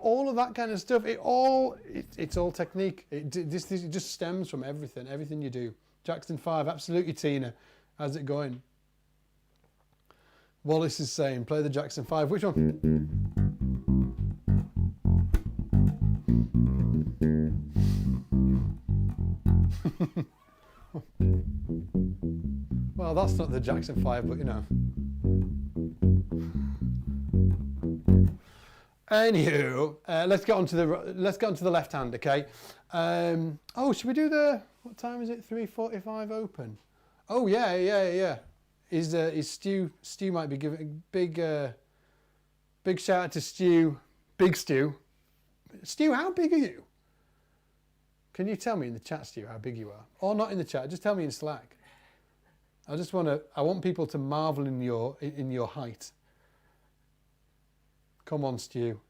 all of that kind of stuff, it's all technique. It just stems from everything you do. Jackson 5, absolutely, Tina. How's it going? Wallace is saying, play the Jackson 5. Which one? Well, that's not the Jackson 5, but Anywho, let's get on to the left hand, okay? Should we do what time is it? 3:45 open. Oh yeah. Is Stu might be giving big shout out to Stu, Big Stu. Stu, how big are you? Can you tell me in the chat, Stu, how big you are? Or not in the chat, just tell me in Slack. I want people to marvel in your height. Come on, Stu.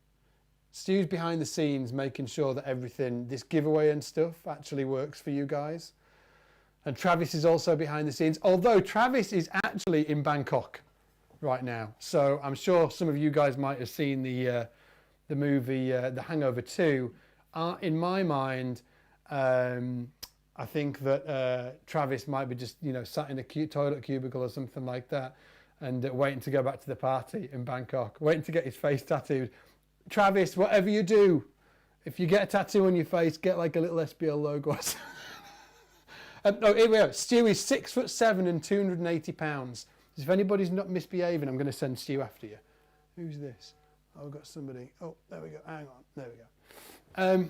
Stu's behind the scenes making sure that everything, this giveaway and stuff, actually works for you guys. And Travis is also behind the scenes, although Travis is actually in Bangkok right now. So I'm sure some of you guys might have seen the movie The Hangover 2. In my mind, I think that Travis might be just, sat in a toilet cubicle or something like that, and waiting to go back to the party in Bangkok, waiting to get his face tattooed. Travis, whatever you do, if you get a tattoo on your face, get like a little SBL logo. Here we are. Stu is 6'7" and 280 pounds. If anybody's not misbehaving, I'm going to send Stu after you. Who's this? Oh, I've got somebody. Oh, there we go. Hang on. There we go.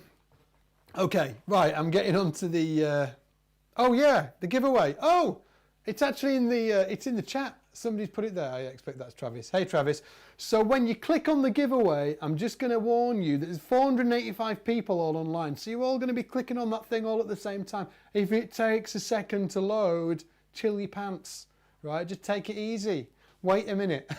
Okay, right. I'm getting on to the. The giveaway. Oh, it's actually in the chat. Somebody's put it there. I expect that's Travis. Hey, Travis. So when you click on the giveaway, I'm just going to warn you that there's 485 people all online. So you're all going to be clicking on that thing all at the same time. If it takes a second to load, chill your pants, right? Just take it easy. Wait a minute.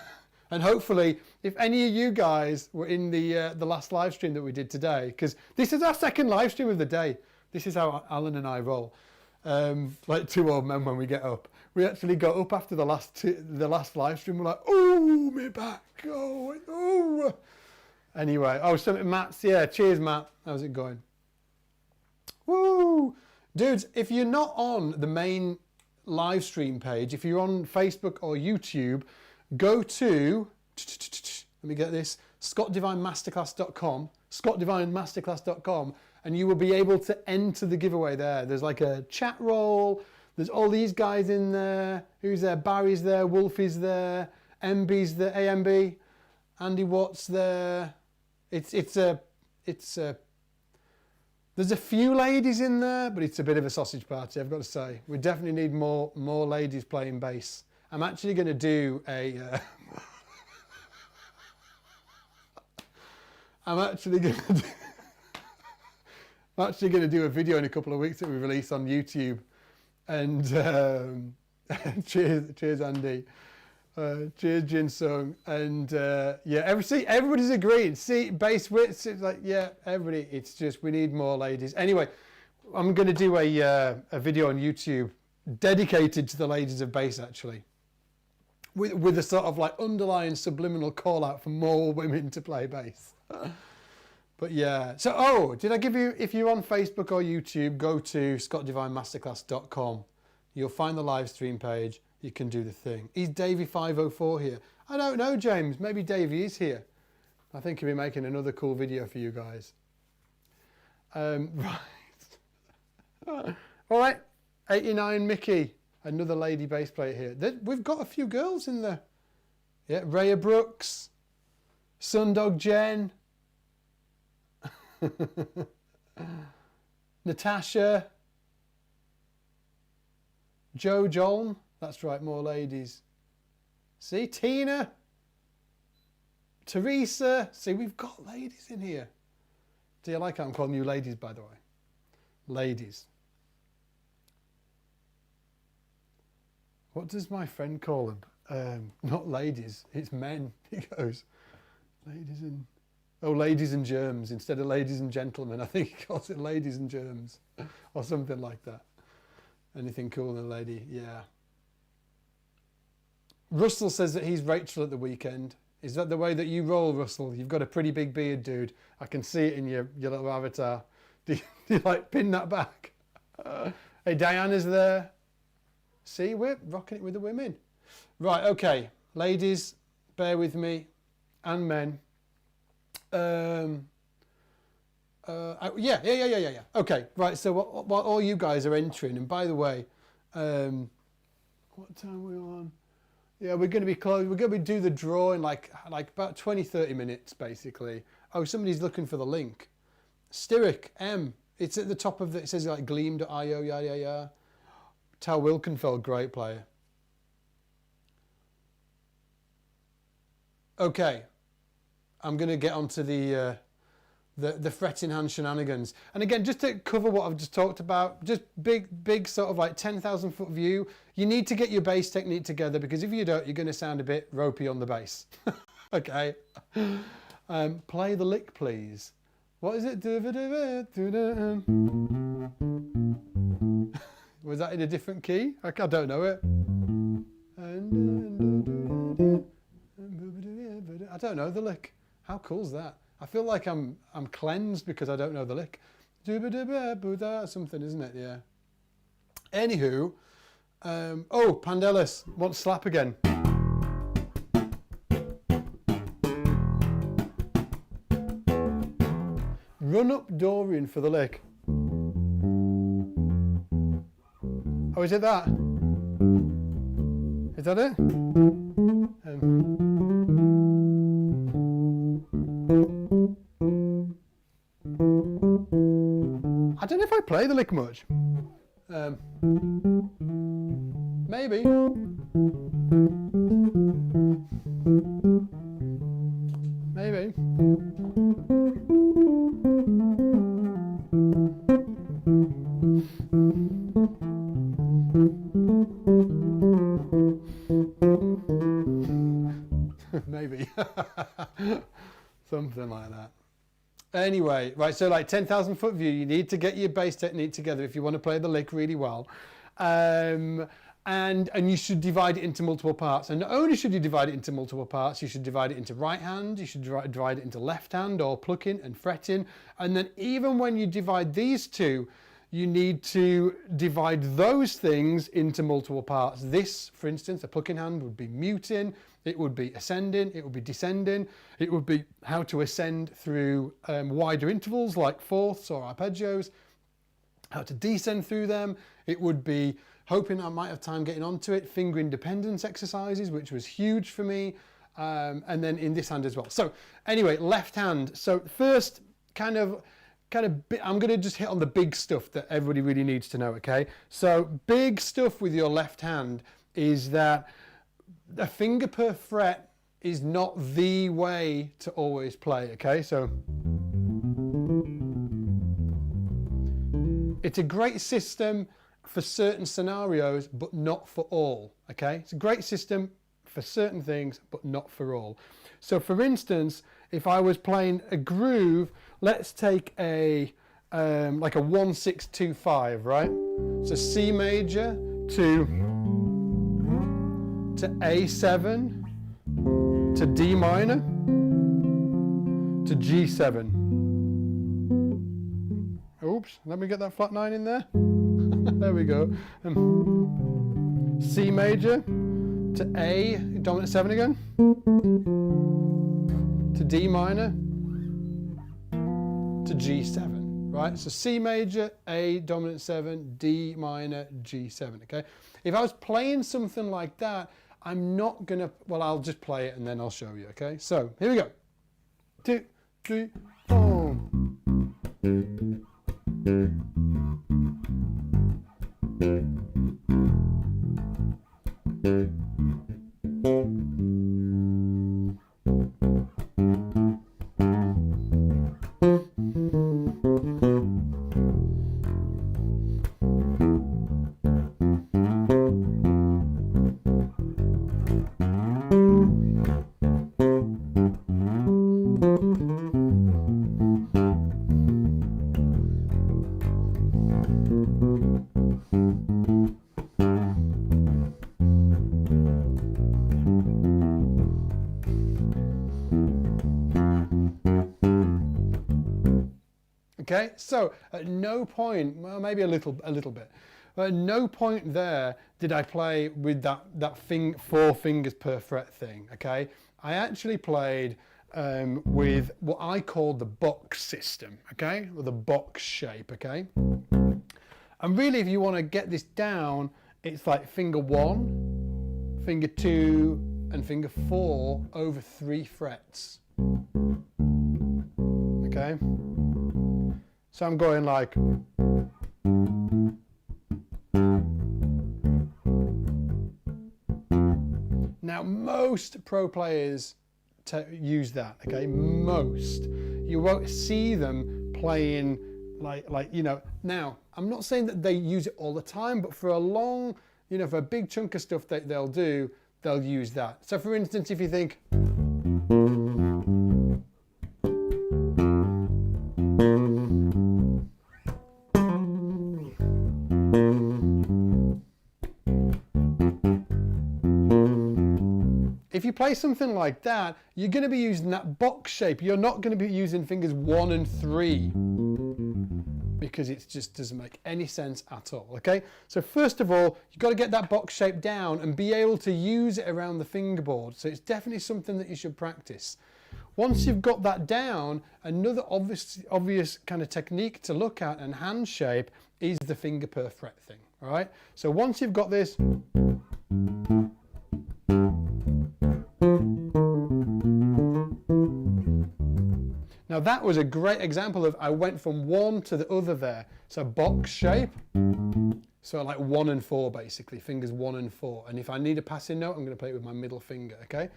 And hopefully, if any of you guys were in the last live stream that we did today, because this is our second live stream of the day. This is how Alan and I roll. Like two old men when we get up. We actually got up after the last live stream. We're like, oh, my back. Oh. Anyway, something Matt's. Yeah, cheers, Matt. How's it going? Woo! Dudes, if you're not on the main live stream page, if you're on Facebook or YouTube, go to, let me get this, scottdevinemasterclass.com, scottdevinemasterclass.com, and you will be able to enter the giveaway there. There's like a chat roll. There's all these guys in there. Who's there? Barry's there. Wolfie's there. MB's there. AMB. Andy Watt's there. There's a few ladies in there, but it's a bit of a sausage party, I've got to say. We definitely need more ladies playing bass. I'm actually going to do a... I'm actually going to do a video in a couple of weeks that we release on YouTube. And cheers Andy. Cheers Jin Sung. And yeah, everybody's agreed. See, bass widths, it's like, yeah, everybody, it's just, we need more ladies. Anyway, I'm going to do a video on YouTube dedicated to the ladies of bass, actually. With a sort of like underlying subliminal call out for more women to play bass. But yeah, so, did I give you, if you're on Facebook or YouTube, go to scottdevinemasterclass.com. You'll find the live stream page. You can do the thing. Is Davey504 here? I don't know, James. Maybe Davey is here. I think he'll be making another cool video for you guys. Right. All right. 89 Mickey. Another lady bass player here. We've got a few girls in there. Yeah, Rhea Brooks. Sundog Jen. Natasha. Joe Joln. That's right, more ladies. See, Tina. Teresa. See, we've got ladies in here. Do you like how I'm calling you ladies, by the way? Ladies. What does my friend call them? Not ladies, it's men. He goes, ladies and... Oh, ladies and germs instead of ladies and gentlemen. I think he calls it ladies and germs or something like that. Anything cool than a lady, yeah. Russell says that he's Rachel at the weekend. Is that the way that you roll, Russell? You've got a pretty big beard, dude. I can see it in your little avatar. Do you like pin that back? Hey, Diana's there. See, we're rocking it with the women. Right, okay. Ladies, bear with me. And men. Yeah. Okay, right, so while all you guys are entering, and by the way, what time are we on? Yeah, we're going to be close. We're going to do the draw in like about 20-30 minutes, basically. Oh, somebody's looking for the link. Styric M. It's at the top of it says like gleam.io, yada yada. Tal Wilkenfeld, great player. Okay, I'm going to get onto the fretting hand shenanigans. And again, just to cover what I've just talked about, just big sort of like 10,000 foot view. You need to get your bass technique together, because if you don't, you're going to sound a bit ropey on the bass. Okay. Play the lick, please. What is it? Was that in a different key? I don't know it. I don't know the lick. How cool's that? I feel like I'm cleansed because I don't know the lick. Something, isn't it? Yeah. Anywho, oh, Pandelis wants slap again. Run up Dorian for the lick. Oh, is it that? Is that it? I don't know if I play the lick much. Maybe. Maybe. Maybe. Something like that. Anyway, right, so like 10,000 foot view, you need to get your bass technique together if you want to play the lick really well. And you should divide it into multiple parts. And not only should you divide it into multiple parts, you should divide it into right hand, you should divide it into left hand, or plucking and fretting. And then even when you divide these two, you need to divide those things into multiple parts. This, for instance, a plucking hand would be muting, it would be ascending, it would be descending, it would be how to ascend through wider intervals like fourths or arpeggios, how to descend through them. It would be, hoping I might have time getting onto it, finger independence exercises, which was huge for me, and then in this hand as well. So anyway, left hand. So first, I'm going to just hit on the big stuff that everybody really needs to know, okay? So big stuff with your left hand is that a finger per fret is not the way to always play, okay? So it's a great system for certain scenarios, but not for all, okay? It's a great system for certain things, but not for all. So for instance, if I was playing a groove, let's take a like a 1-6-2-5, right? So C major to A7 to D minor to G7. Oops, let me get that flat 9 in there. There we go. C major to A, dominant 7 again, to D minor, to G7, right? So C major, A, dominant 7, D minor, G7, okay? If I was playing something like that, I'm not gonna, well, I'll just play it and then I'll show you, okay? So, here we go. 2, 3, 4. Okay, so at no point, well, maybe a little bit, but at no point there did I play with that 4 fingers per fret thing, okay? I actually played with what I call the box system, okay? Or the box shape, okay? And really, if you want to get this down, it's like finger 1, finger 2, and finger 4 over 3 frets, okay? So I'm going like, now most pro players use that, okay? Most. You won't see them playing like you know. Now, I'm not saying that they use it all the time, but for a long, you know, for a big chunk of stuff that they'll use that. So for instance, if you think, if you play something like that, you're going to be using that box shape. You're not going to be using fingers 1 and 3 because it just doesn't make any sense at all, okay? So first of all, you've got to get that box shape down and be able to use it around the fingerboard. So it's definitely something that you should practice. Once you've got that down, another obvious kind of technique to look at and hand shape is the finger per fret thing, all right? So once you've got this, now that was a great example of I went from one to the other there. So box shape, so like 1 and 4 basically, fingers 1 and 4. And if I need a passing note, I'm going to play it with my middle finger, okay?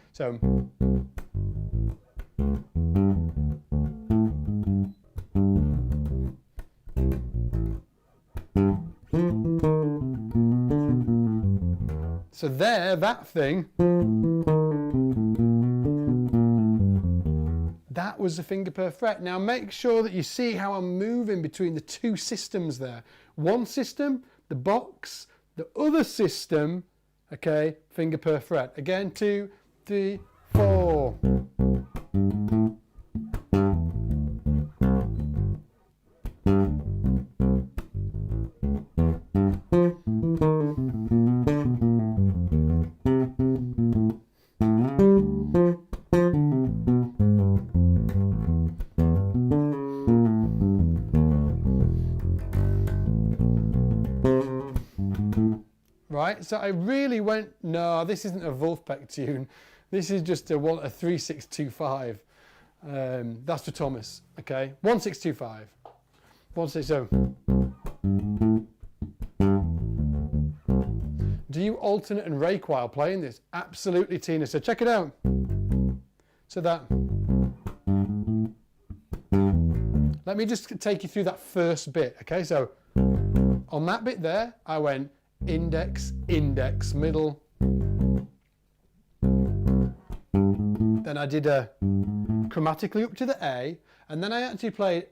So there, that thing, that was the finger per fret. Now make sure that you see how I'm moving between the two systems there. One system, the box, the other system, okay, finger per fret. Again, 2, 3, 4. right? So I really went, no, this isn't a Wolfpack tune. This is just a 3625. That's for Thomas, okay? 1625. 160. Do you alternate and rake while playing this? Absolutely, Tina. So check it out. So that. Let me just take you through that first bit, okay? So on that bit there, I went index, index, middle. Then I did a chromatically up to the A, and then I actually played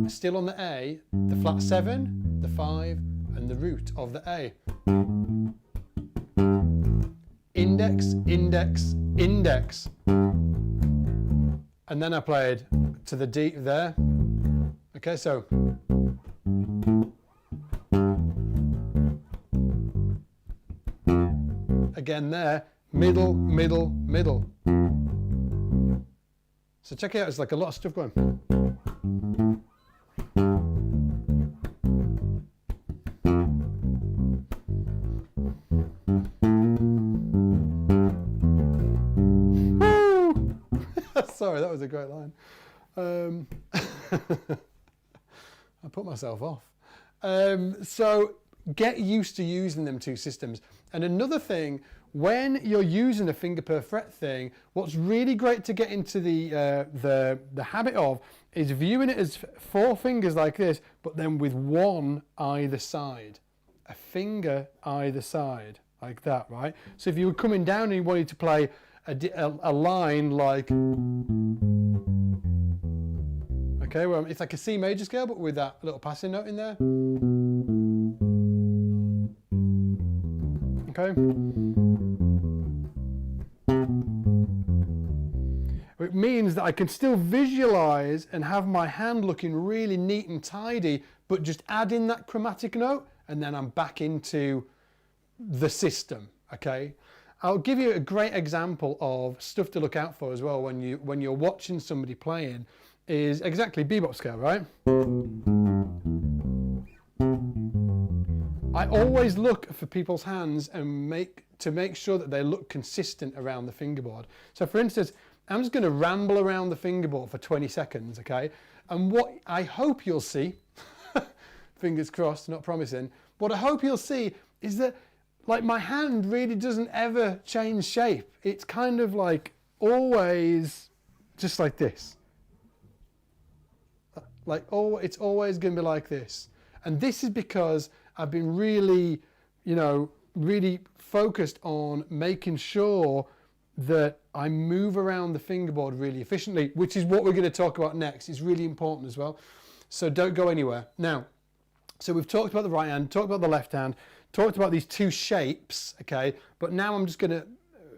still on the A, the flat 7, the 5, and the root of the A. Index, index, index. And then I played to the D there. Okay, so. Again there, middle, middle, middle. So check it out, it's like a lot of stuff going. Sorry, that was a great line. I put myself off. So get used to using them two systems. And another thing, when you're using a finger per fret thing, what's really great to get into the habit of is viewing it as 4 fingers like this, but then with one either side. A finger either side, like that, right? So if you were coming down and you wanted to play a line like, okay, well, it's like a C major scale, but with that little passing note in there. Okay. It means that I can still visualize and have my hand looking really neat and tidy, but just add in that chromatic note, and then I'm back into the system, okay? I'll give you a great example of stuff to look out for as well when you're watching somebody playing is exactly bebop scale, right? I always look for people's hands and make sure that they look consistent around the fingerboard. So for instance, I'm just going to ramble around the fingerboard for 20 seconds, okay? And what I hope you'll see, fingers crossed, not promising, what I hope you'll see is that like my hand really doesn't ever change shape. It's kind of like always just like this. Like, oh, it's always going to be like this. And this is because I've been really, really focused on making sure that I move around the fingerboard really efficiently, which is what we're going to talk about next. It's really important as well. So don't go anywhere. Now, so we've talked about the right hand, talked about the left hand, talked about these two shapes, okay? But now I'm just going to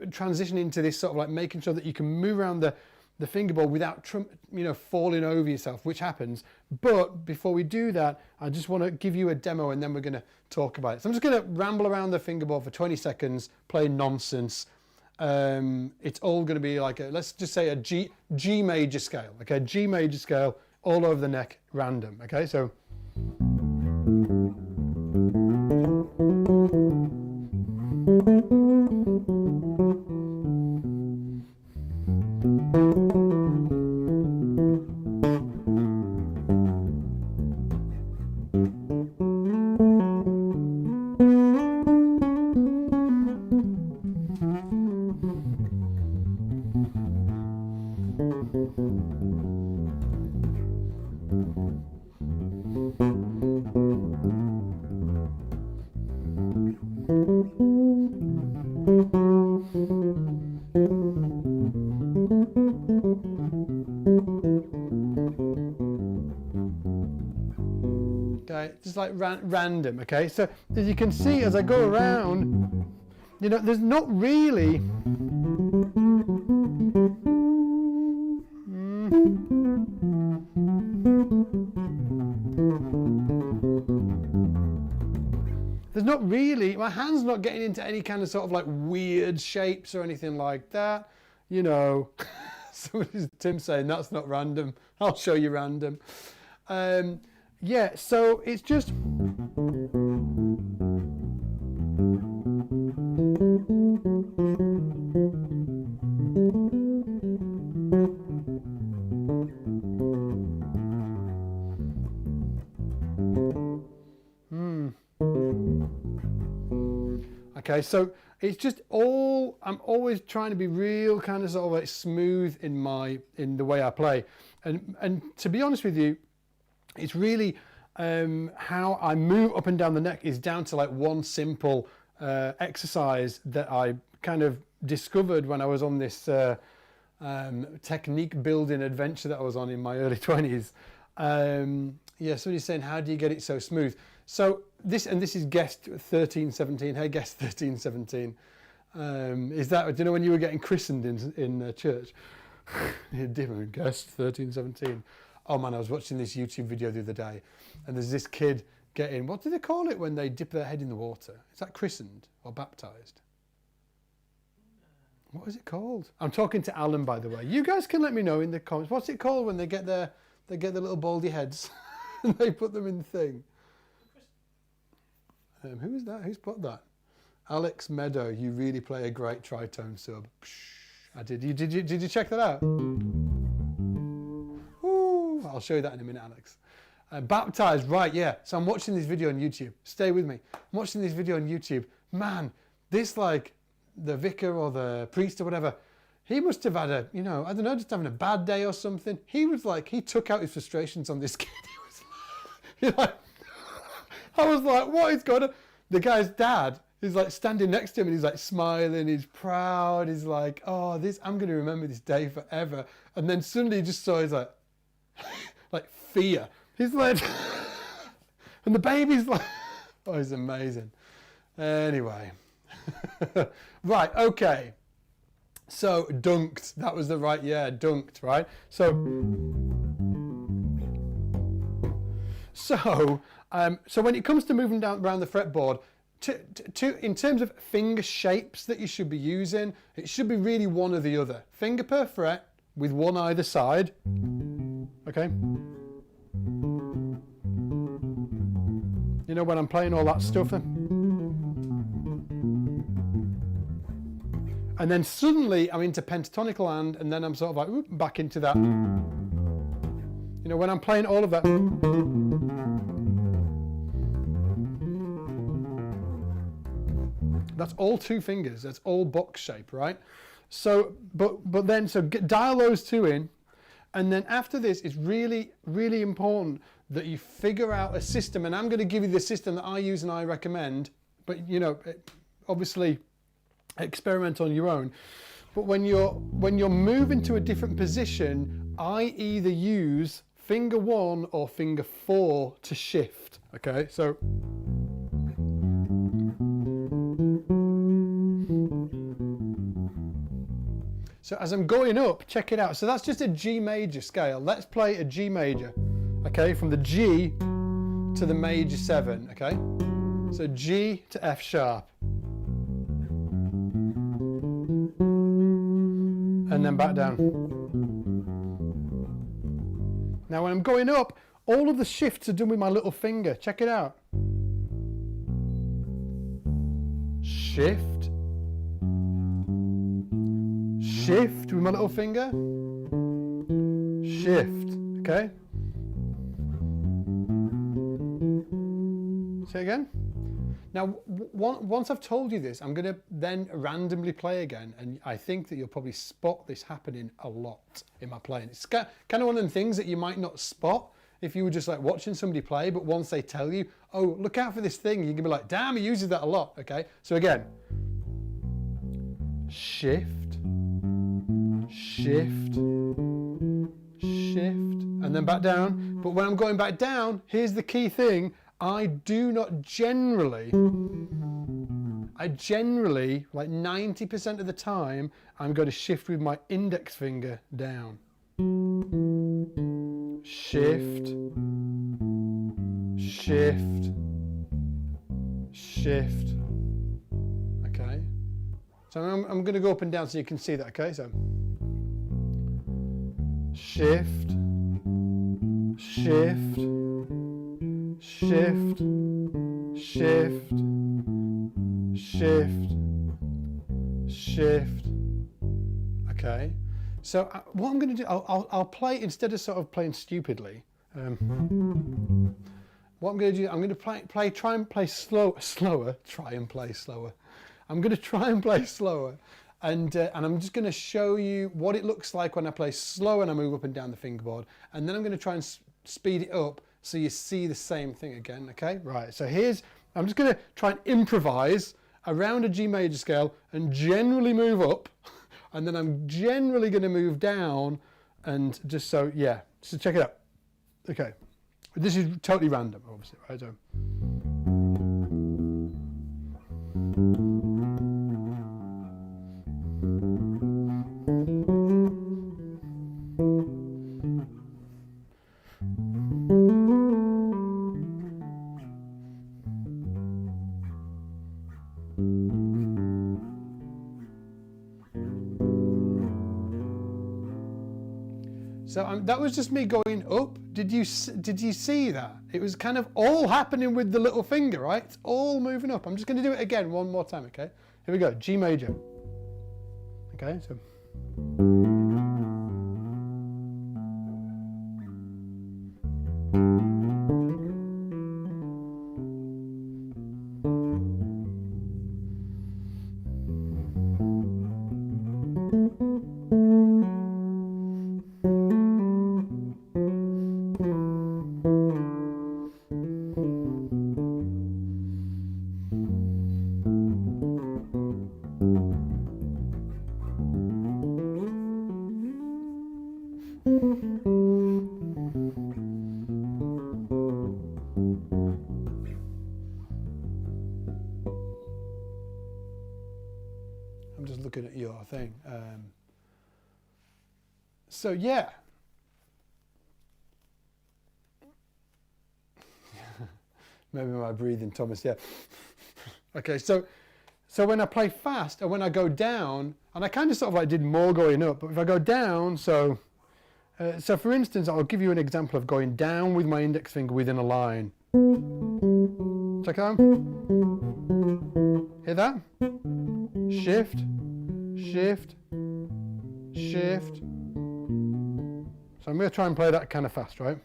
transition into this sort of like making sure that you can move around the fingerboard without, falling over yourself, which happens. But before we do that, I just want to give you a demo and then we're going to talk about it. So I'm just going to ramble around the fingerboard for 20 seconds, playing nonsense. It's all going to be like let's just say a G major scale, okay? G major scale, all over the neck, random, okay? So. Okay, just like random, okay? So as you can see, as I go around, there's not really... There's not really, my hand's not getting into any kind of sort of like weird shapes or anything like that. Tim's saying that's not random. I'll show you random. Yeah, so it's just... Okay, so it's just all, I'm always trying to be real kind of sort of like smooth in the way I play. And to be honest with you, it's really how I move up and down the neck is down to like one simple exercise that I kind of discovered when I was on this technique building adventure that I was on in my early 20s. Yeah, somebody's saying, how do you get it so smooth? So this is guest 1317. Hey, guest 1317. Is that, do you know when you were getting christened in church? Different guest 1317. Oh man, I was watching this YouTube video the other day, and there's this kid getting, what do they call it when they dip their head in the water? Is that christened or baptized? What is it called? I'm talking to Alan, by the way. You guys can let me know in the comments. What's it called when they get their little baldy heads and they put them in the thing? Who is that? Who's put that? Alex Meadow. You really play a great tritone sub. I did. Did you check that out? Ooh, I'll show you that in a minute, Alex. Baptized, right? Yeah. So I'm watching this video on YouTube. Stay with me. I'm watching this video on YouTube. Man, this like the vicar or the priest or whatever. He must have had a, you know, I don't know, just having a bad day or something. He was like, he took out his frustrations on this kid. He was like, I was like, what is going on? The guy's dad is like standing next to him and he's like smiling, he's proud, he's like, oh, this, I'm going to remember this day forever. And then suddenly he just saw, he's like, like fear. He's like, and the baby's like, oh, it's amazing. Anyway. Right, okay. So dunked, that was the right, yeah, dunked, right? So when it comes to moving down around the fretboard, in terms of finger shapes that you should be using, it should be really one or the other. Finger per fret with one either side, okay? You know, when I'm playing all that stuff then. And then suddenly I'm into pentatonical hand, and then I'm sort of like, whoop, back into that. You know, when I'm playing all of that. That's all two fingers, that's all box shape, right? So, but then, so dial those two in, and then after this, it's really, really important that you figure out a system, and I'm going to give you the system that I use and I recommend, but you know, obviously, experiment on your own. But when you're moving to a different position, I either use finger 1 or finger 4 to shift. Okay, so as I'm going up, check it out. So that's just a G major scale. Let's play a G major. Okay, from the G to the major 7. Okay, so G to F sharp. And then back down. Now when I'm going up, all of the shifts are done with my little finger. Check it out. Shift. Shift with my little finger. Shift. Okay? Say again. Now, once I've told you this, I'm going to then randomly play again, and I think that you'll probably spot this happening a lot in my playing. It's kind of one of them things that you might not spot if you were just like watching somebody play, but once they tell you, oh, look out for this thing, you can be like, damn, he uses that a lot, okay? So again, shift, shift, shift, and then back down. But when I'm going back down, here's the key thing. I generally, like 90% of the time, I'm going to shift with my index finger down. Shift, shift, shift. Okay. So I'm going to go up and down so you can see that, okay? So shift, shift, shift, shift, shift, shift. Okay. So what I'm going to do, I'll play, instead of sort of playing stupidly, what I'm going to do, I'm going to try and play slower. Try and play slower. I'm going to try and play slower. And I'm just going to show you what it looks like when I play slow and I move up and down the fingerboard. And then I'm going to try and speed it up so you see the same thing again, okay? Right, so I'm just going to try and improvise around a G major scale and generally move up. And then I'm generally going to move down and just so, yeah. So check it out. Okay. This is totally random, obviously, right? So. So that was just me going up. Did you see that? It was kind of all happening with the little finger, right? It's all moving up. I'm just going to do it again one more time, okay? Here we go, G major. Okay, so. I'm just looking at your thing. So yeah. Maybe my breathing, Thomas, yeah. Okay, so when I play fast and when I go down, and I kind of sort of like did more going up, but if I go down, so for instance, I'll give you an example of going down with my index finger within a line. Check it out. Hear that? Shift, shift, shift. So I'm going to try and play that kind of fast, right?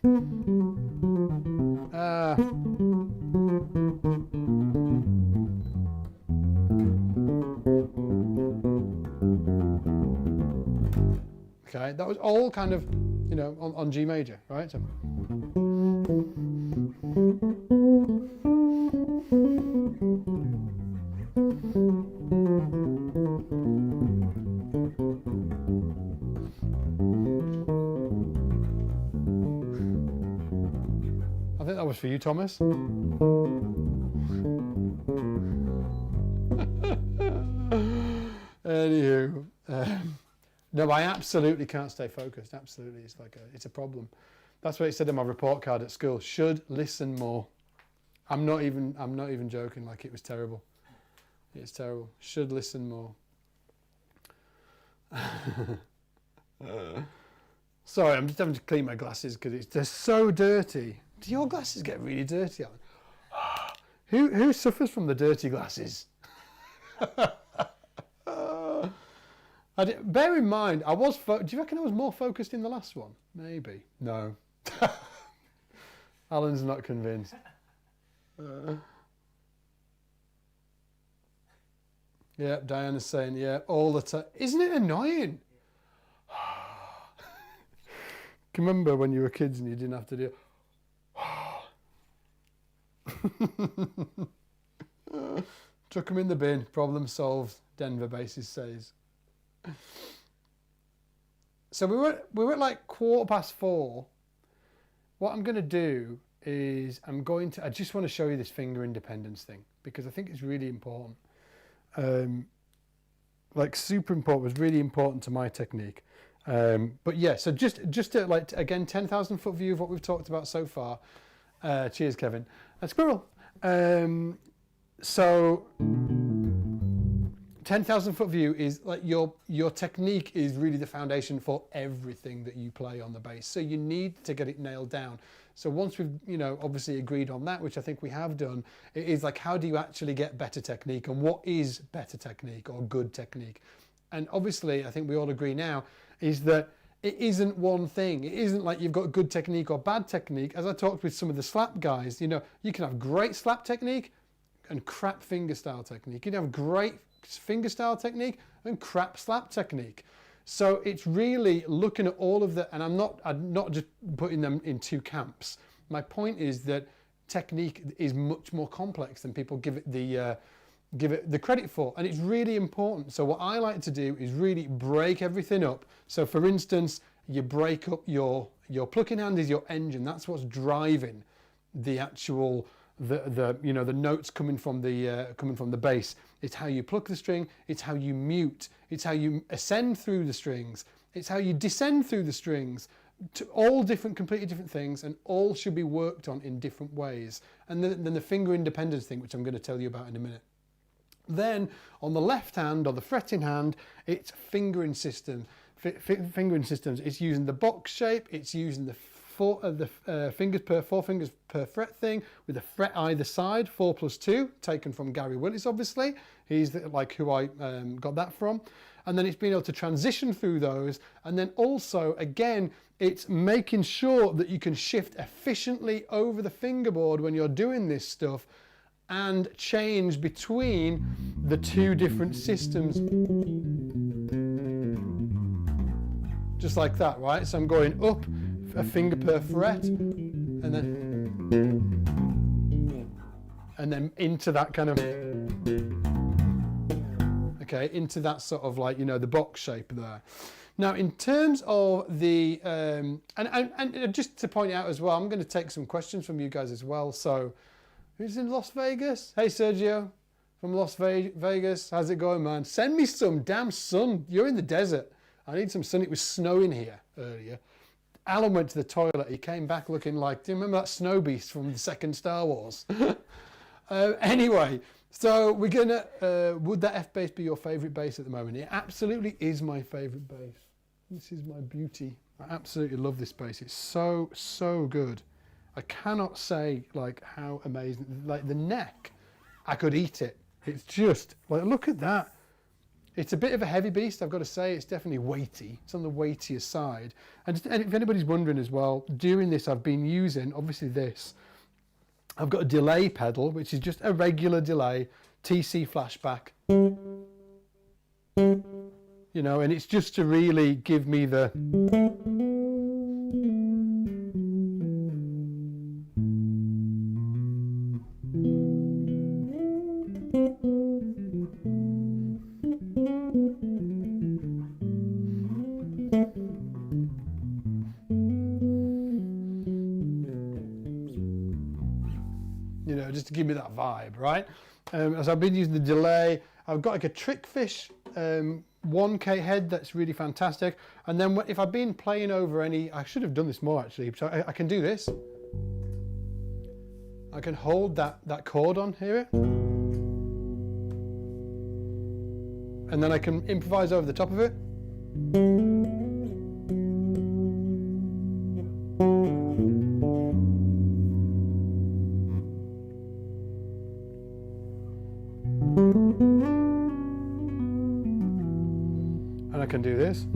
Okay, that was all kind of, you know, on G major, right? So. I think that was for you, Thomas. Anywho, no, I absolutely can't stay focused. Absolutely, it's a problem. That's what it said in my report card at school. Should listen more. I'm not even joking. Like, it was terrible. It's terrible. Should listen more. Sorry, I'm just having to clean my glasses because they're so dirty. Do your glasses get really dirty, Alan? Who suffers from the dirty glasses? Bear in mind, do you reckon I was more focused in the last one? Maybe. No. Alan's not convinced. Yeah, Diana's saying, yeah, all the time. Isn't it annoying? Can you remember when you were kids and you didn't have to do it? Chuck them in the bin, problem solved, Denver basis says. So we were at like 4:15. What I'm going to do is I just want to show you this finger independence thing because I think it's really important. Like super important, was really important to my technique. But yeah, so just to like, again, 10,000 foot view of what we've talked about so far. Cheers, Kevin. A squirrel. So 10,000 foot view is like your technique is really the foundation for everything that you play on the bass. So you need to get it nailed down. So once we've, you know, obviously agreed on that, which I think we have done, it is like, how do you actually get better technique and what is better technique or good technique? And obviously, I think we all agree now, is that It isn't one thing. It isn't like you've got good technique or bad technique. As I talked with some of the slap guys, you know, you can have great slap technique and crap fingerstyle technique. You can have great fingerstyle technique and crap slap technique. So it's really looking at all of the, and I'm not just putting them in two camps. My point is that technique is much more complex than people give it the credit for, and it's really important. So what I like to do is really break everything up. So for instance, you break up your plucking hand is your engine. That's what's driving the actual the you know, the notes coming from the bass. It's how you pluck the string, it's how you mute, it's how you ascend through the strings, it's how you descend through the strings. All different, completely different things, and all should be worked on in different ways. And then the finger independence thing, which I'm going to tell you about in a minute. Then on the left hand or the fretting hand, it's fingering system. Fingering systems. It's using the box shape. It's using the four fingers per fret thing with a fret either side. 4+2, taken from Gary Willis, obviously. He's like who I got that from. And then it's being able to transition through those. And then also, again, it's making sure that you can shift efficiently over the fingerboard when you're doing this stuff, and change between the two different systems. Just like that, right? So I'm going up a finger per fret, and then into that kind of, okay, into that sort of like, you know, the box shape there. Now, in terms of the, and just to point out as well, I'm going to take some questions from you guys as well. So, who's in Las Vegas? Hey, Sergio from Las Vegas. How's it going, man? Send me some damn sun. You're in the desert. I need some sun. It was snowing here earlier. Alan went to the toilet. He came back looking like, do you remember that snow beast from the second Star Wars? Anyway, so we're going to, would that F bass be your favorite bass at the moment? It absolutely is my favorite bass. This is my beauty. I absolutely love this bass. It's so, so good. I cannot say like how amazing, like the neck, I could eat it. It's just like, look at that. It's a bit of a heavy beast, I've got to say. It's definitely weighty. It's on the weightier side. And if anybody's wondering as well, doing this, I've been using, obviously this. I've got a delay pedal, which is just a regular delay, TC flashback. You know, and it's just to really give me the... Just to give me that vibe, right? As I've been using the delay, I've got like a Trickfish 1K head that's really fantastic. And then if I've been playing over any, I should have done this more actually. So I can do this. I can hold that chord on here. And then I can improvise over the top of it. And I can do this.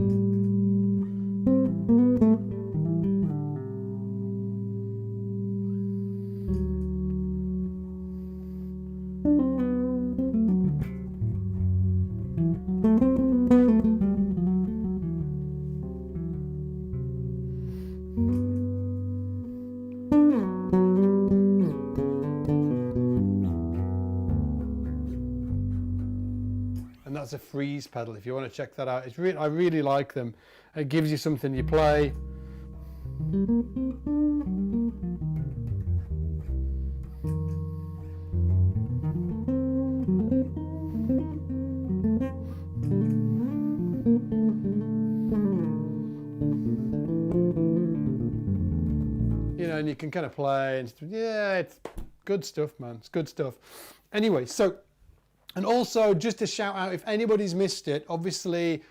And that's a freeze pedal if you want to check that out. It's really, I really like them. It gives you something you play. You know, and you can kind of play and yeah, it's good stuff, man. It's good stuff. Anyway, so, and also just to shout out, if anybody's missed it, obviously,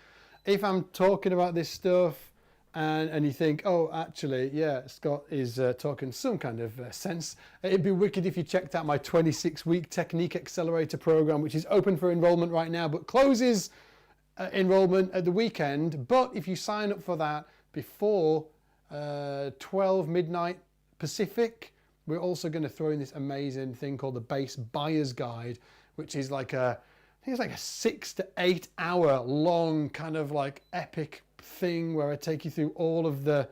if I'm talking about this stuff and you think, oh, actually, yeah, Scott is talking some kind of sense, it'd be wicked if you checked out my 26-week Technique Accelerator program, which is open for enrollment right now, but closes enrollment at the weekend. But if you sign up for that, before 12 midnight Pacific, we're also going to throw in this amazing thing called the Bass Buyer's Guide, which is like I think it's like a 6 to 8 hour long kind of like epic thing where I take you through all of the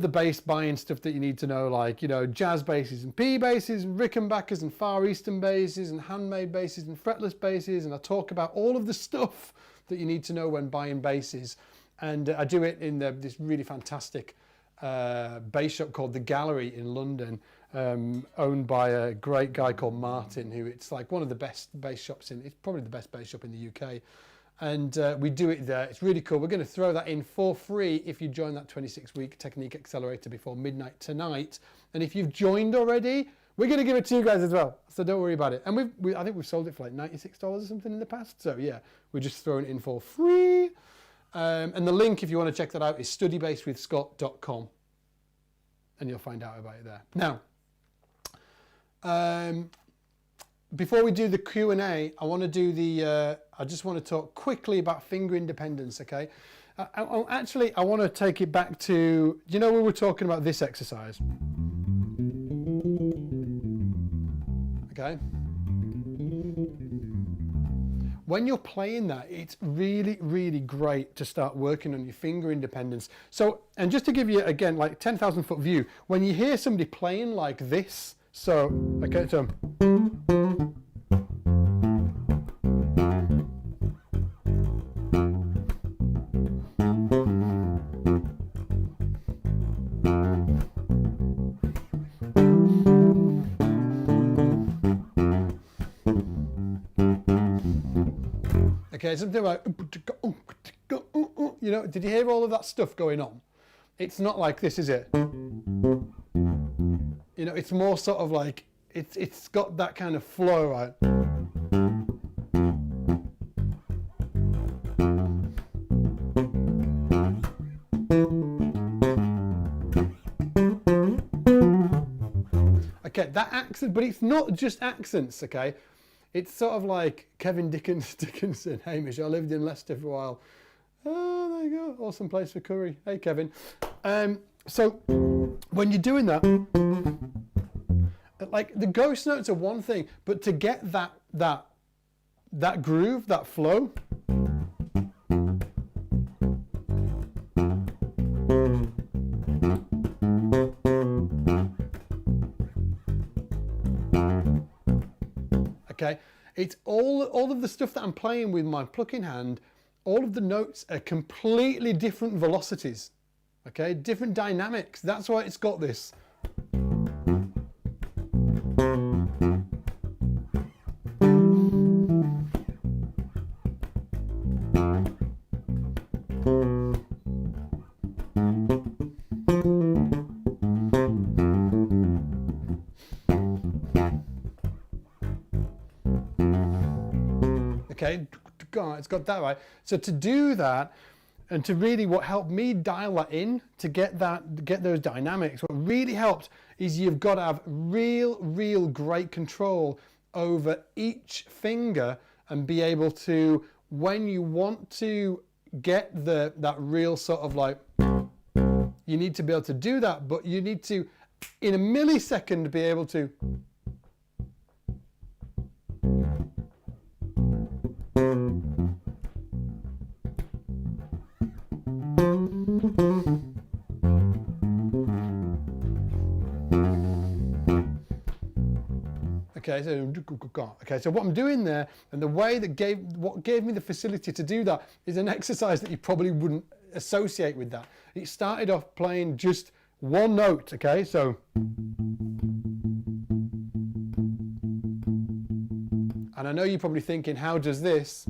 bass buying stuff that you need to know, like, you know, jazz basses and P basses and Rickenbackers and Far Eastern basses and handmade basses and fretless basses, and I talk about all of the stuff that you need to know when buying basses. And I do it in this really fantastic bass shop called The Gallery in London, owned by a great guy called Martin, who it's like one of the best bass shops it's probably the best bass shop in the UK. And we do it there. It's really cool. We're going to throw that in for free if you join that 26-week Technique Accelerator before midnight tonight. And if you've joined already, we're going to give it to you guys as well. So don't worry about it. And I think we've sold it for like $96 or something in the past. So yeah, we're just throwing it in for free. And the link, if you want to check that out, is studybasswithscott.com. And you'll find out about it there. Now, before we do the Q&A, I want to do I just want to talk quickly about finger independence, okay? I want to take it back to, you know, we were talking about this exercise. Okay? When you're playing that, it's really, really great to start working on your finger independence. So, and just to give you, again, like 10,000 foot view, when you hear somebody playing like this, so, okay, so. Okay, something like, you know, did you hear all of that stuff going on? It's not like this, is it? You know, it's more sort of like, it's got that kind of flow, right? Okay, that accent, but it's not just accents, okay? It's sort of like Kevin Dickinson, Hamish. I lived in Leicester for a while. Oh, there you go. Awesome place for curry. Hey, Kevin. So when you're doing that, like the ghost notes are one thing, but to get that groove, that flow, okay, it's all of the stuff that I'm playing with my plucking hand, all of the notes are completely different velocities, okay, different dynamics. That's why it's got this. Okay, it's got that right. So to do that, and to really what helped me dial that in, to get those dynamics, what really helped is you've got to have real great control over each finger and be able to, when you want to get that real sort of like, you need to be able to do that, but you need to, in a millisecond, be able to. Okay, so what I'm doing there, and the way that what gave me the facility to do that, is an exercise that you probably wouldn't associate with that. It started off playing just one note, okay, so. And I know you're probably thinking, how does this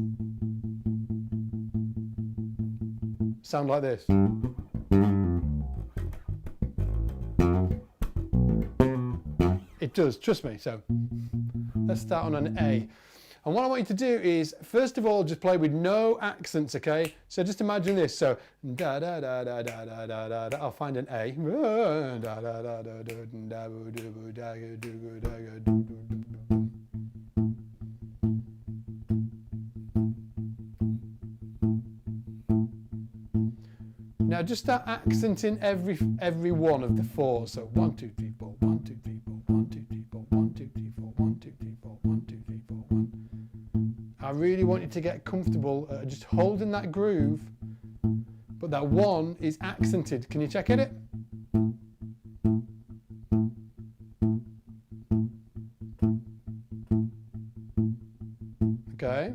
sound like this? It does, trust me. So let's start on an A. And what I want you to do is, first of all, just play with no accents, okay? So just imagine this. So da da da da da da da da da. I'll find an A. Now just start accenting every one of the fours. So 1, 2, 3, 4, 1, 2, 3, 4, 1, 2, 3, 4, 1, 2, 3, 4, 1, 2, 3, 4, 1, 2, 3, 4, 1. I really want you to get comfortable just holding that groove, but that 1 is accented. Can you check it? Okay.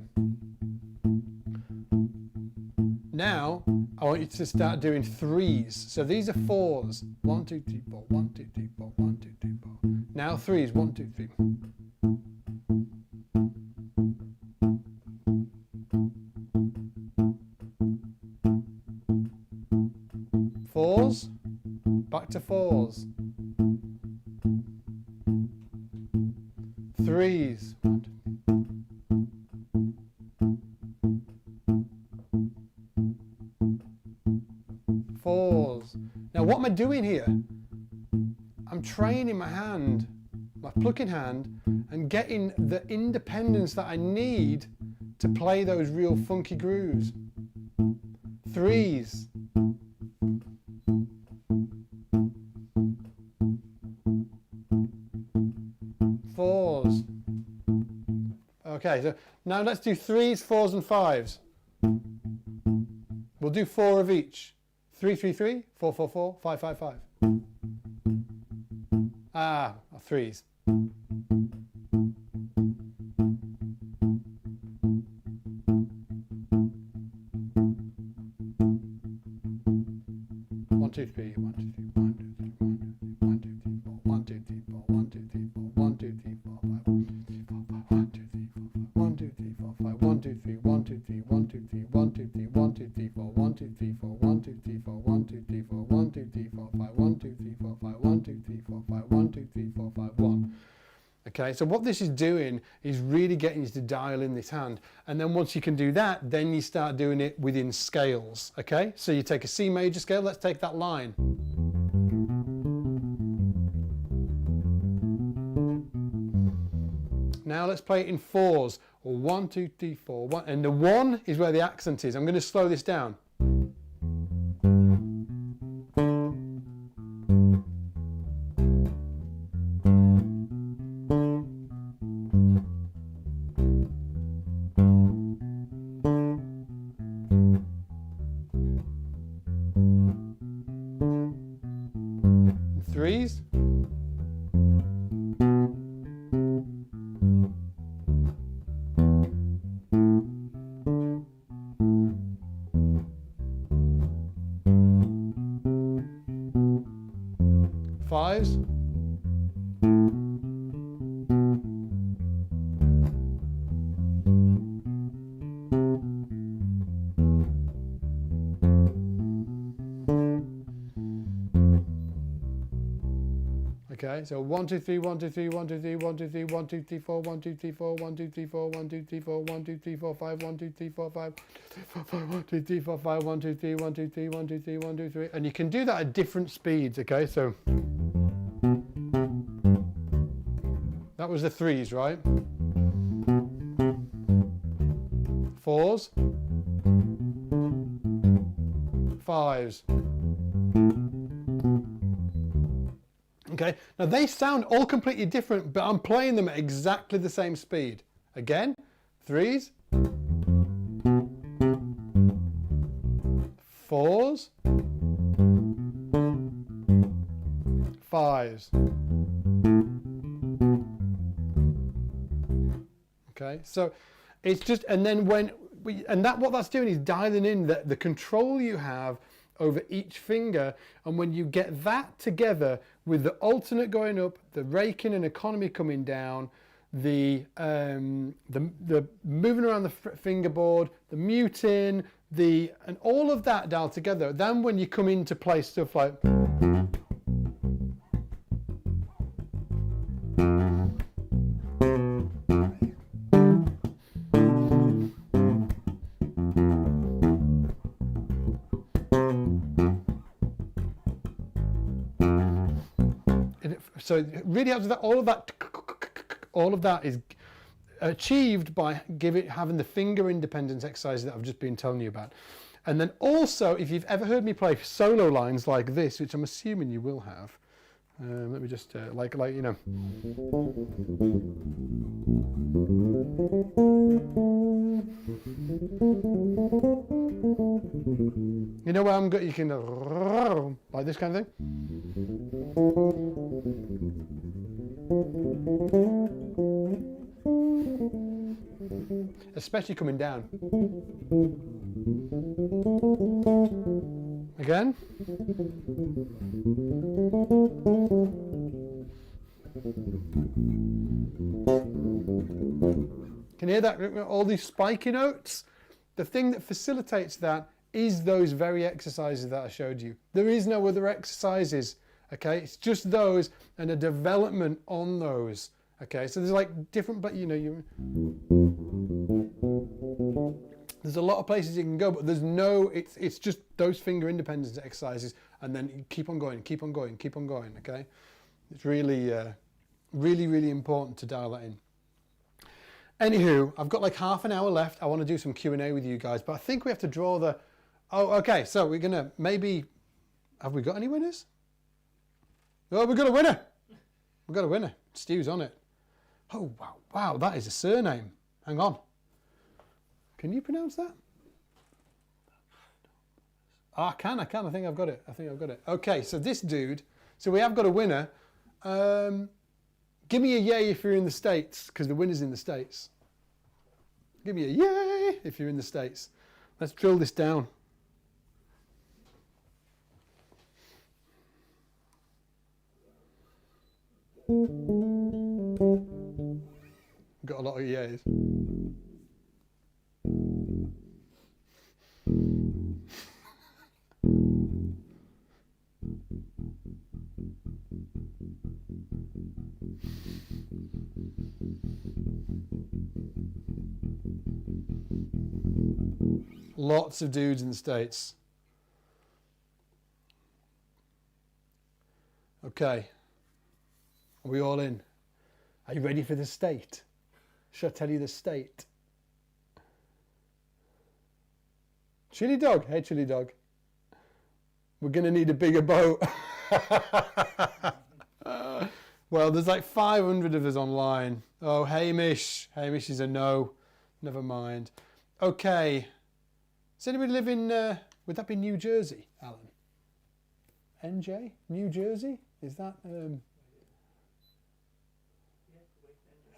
Now, I want you to start doing 3s. So these are 4s. 1, 2, 3, 4, 1, 2, 3, 4, 1, 2, 3, 4. Now 3s. 1, 2, 3. Fours. Back to 4s. 3s. 1, 2, 4s. Now what am I doing here? I'm training my hand, my plucking hand, and getting the independence that I need to play those real funky grooves. 3s. Fours. Okay, so now let's do 3s, 4s and 5s. We'll do 4 of each. 3, 3, 3, 4, 4, 4, 5, 5, 5. Ah, 3s. One, two, three, 1, 2, 3, 1, 2, 3, 1, 2, 3, 1, 2, 3, 4, 1, 2, 3, 4, 1, 2, 3, 4, 1, 2, 3, 4, 5, 1, 2, 3, 4, 5, 1, 2, 3, 4, 5, 1, 2, 3, 1, 2, 3, 1, 2, 3, 1, 2, 3, 4, 1, 2, 3, 4, 1, 2, 3, 4, 1, 2, 3, 4, 1, 2, 3, 4, 5, 1, 2, 3, 4, 5, 1, 2, 3, 4, 5, 1, 2, 3, 4, 5, 1. Okay, so what this is doing is really getting you to dial in this hand. And then once you can do that, then you start doing it within scales. Okay, so you take a C major scale, let's take that line. Now let's play it in 4s. 1, 2, 3, 4, 1. And the 1 is where the accent is. I'm going to slow this down. Threes. Fives. Okay, so 1, 2, 3, 1, 2, 3, 1, 2, 3, 1, 2, 3, 1, 2, 3, 4, 1, 2, 3, 4, 1, 2, 3, 4, 1, 2, 3, 4, 1, 2, 3, 4, 5, 1, 2, 3, 4, 5, 1, 2, 3, 4, 5, 1, 2, 3, 1, 2, 3, 1, 2, 3, 1, 2, 3. And you can do that at different speeds, okay? So that was the 3s, right? 4s. 5s. Okay, now they sound all completely different, but I'm playing them at exactly the same speed. Again, 3s, 4s, 5s. Okay, so it's just, and then when what that's doing is dialing in the control you have over each finger, and when you get that together with the alternate going up, the raking and economy coming down, the moving around the fingerboard, the muting, and all of that dialed together, then when you come in to play stuff like so it really helps with that. All of that is achieved by having the finger independence exercises that I've just been telling you about. And then also, if you've ever heard me play solo lines like this, which I'm assuming you will have, let me just, like, you know. You know where I'm good? You can, like this kind of thing. Especially coming down. Again. Can you hear that? All these spiky notes? The thing that facilitates that is those very exercises that I showed you. There is no other exercises, okay? It's just those and a development on those, okay? So there's like different, but you know, there's a lot of places you can go, but there's no, it's just those finger independence exercises, and then you keep on going, keep on going, keep on going, okay? It's really, really important to dial that in. Anywho, I've got like half an hour left. I want to do some Q&A with you guys, but I think we have to draw the, oh, okay, so we're going to maybe, have we got any winners? Oh, we've got a winner. We've got a winner. Stu's on it. Oh, wow, wow, that is a surname. Hang on. Can you pronounce that? Oh, I can. I think I've got it. Okay, so this dude, so we have got a winner. Give me a yay if you're in the States, because the winner's in the States. Give me a yay if you're in the States. Let's drill this down. Got a lot of yays. Lots of dudes in the States. Okay. Are we all in? Are you ready for the state? Shall I tell you the state? Chili dog. Hey, chili dog. We're going to need a bigger boat. Well, there's like 500 of us online. Oh, Hamish. Hamish is a no. Never mind. Okay. Does anybody live in, would that be New Jersey, Alan? NJ? New Jersey? Is that,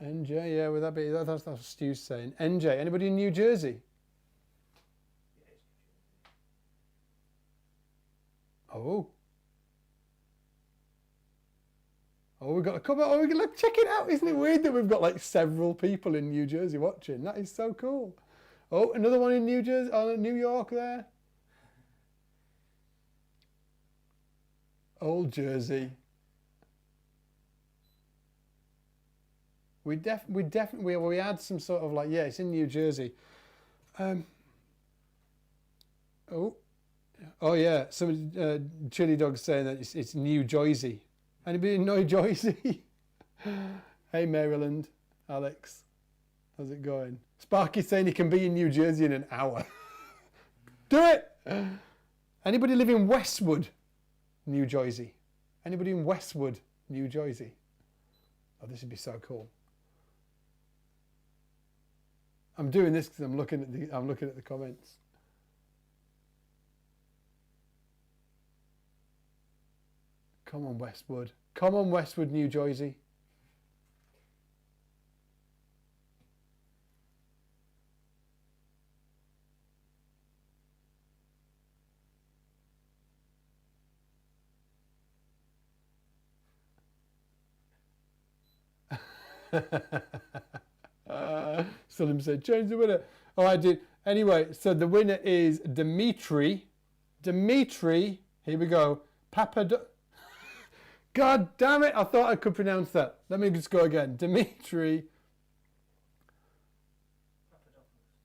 NJ, yeah, would that be, that's what Stu's saying. NJ, anybody in New Jersey? Oh. Oh, we've got a couple, oh, look, check it out. Isn't it weird that we've got like several people in New Jersey watching? That is so cool. Oh, another one in New Jersey, New York there. Old Jersey. We had some sort of like, yeah, it's in New Jersey. Oh yeah, some chili dog's saying that it's New Jersey. Anybody in New Jersey? Hey Maryland, Alex, how's it going? Sparky's saying he can be in New Jersey in an hour. Do it! Anybody live in Westwood, New Jersey? Anybody in Westwood, New Jersey? Oh, this would be so cool. I'm doing this because I'm looking at the comments. Come on, Westwood. Come on, Westwood, New Jersey. Salim said, change the winner. Oh, I did. Anyway, so the winner is Dimitri. Dimitri, here we go. God damn it, I thought I could pronounce that. Let me just go again. Dimitri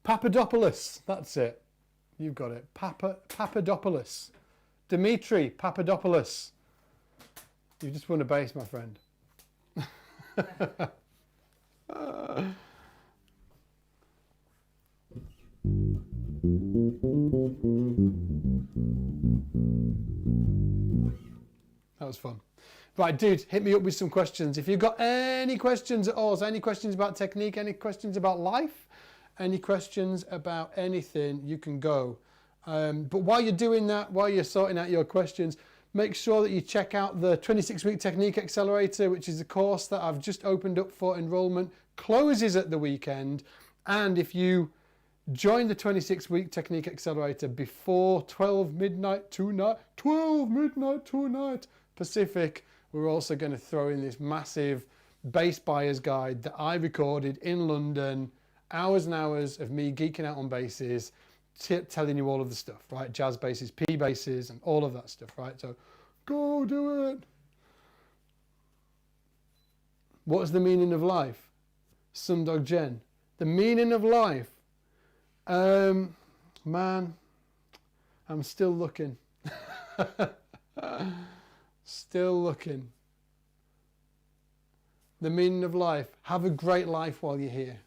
Papadopoulos. That's it. You've got it. Papadopoulos. Dimitri Papadopoulos. You just won a base, my friend. was fun. Right, dude, hit me up with some questions. If you've got any questions at all, so any questions about technique, any questions about life, any questions about anything, you can go. But while you're doing that, while you're sorting out your questions, make sure that you check out the 26-week Technique Accelerator, which is a course that I've just opened up for enrollment, closes at the weekend. And if you join the 26-week Technique Accelerator before 12 midnight tonight Pacific, we're also going to throw in this massive bass buyer's guide that I recorded in London, hours and hours of me geeking out on basses, telling you all of the stuff, right? Jazz basses, P basses, and all of that stuff, right? So go do it. What's the meaning of life? Sundog Jen. The meaning of life. Man, I'm still looking. Still looking. The meaning of life. Have a great life while you're here.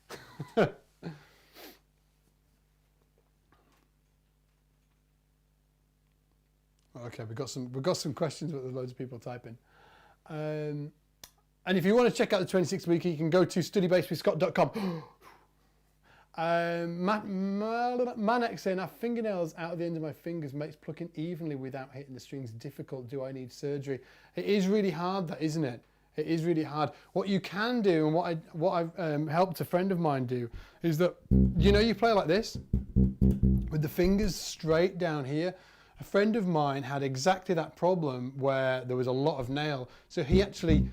Okay, we've got some questions, but there's loads of people typing. And if you want to check out the 26 week, you can go to studybasswithscott.com. Manek saying, I have fingernails out of the end of my fingers, makes plucking evenly without hitting the strings difficult. Do I need surgery? It is really hard, that, isn't it? It is really hard. What you can do, and what I've helped a friend of mine do, is that, you know, you play like this with the fingers straight down here. A friend of mine had exactly that problem where there was a lot of nail, so he actually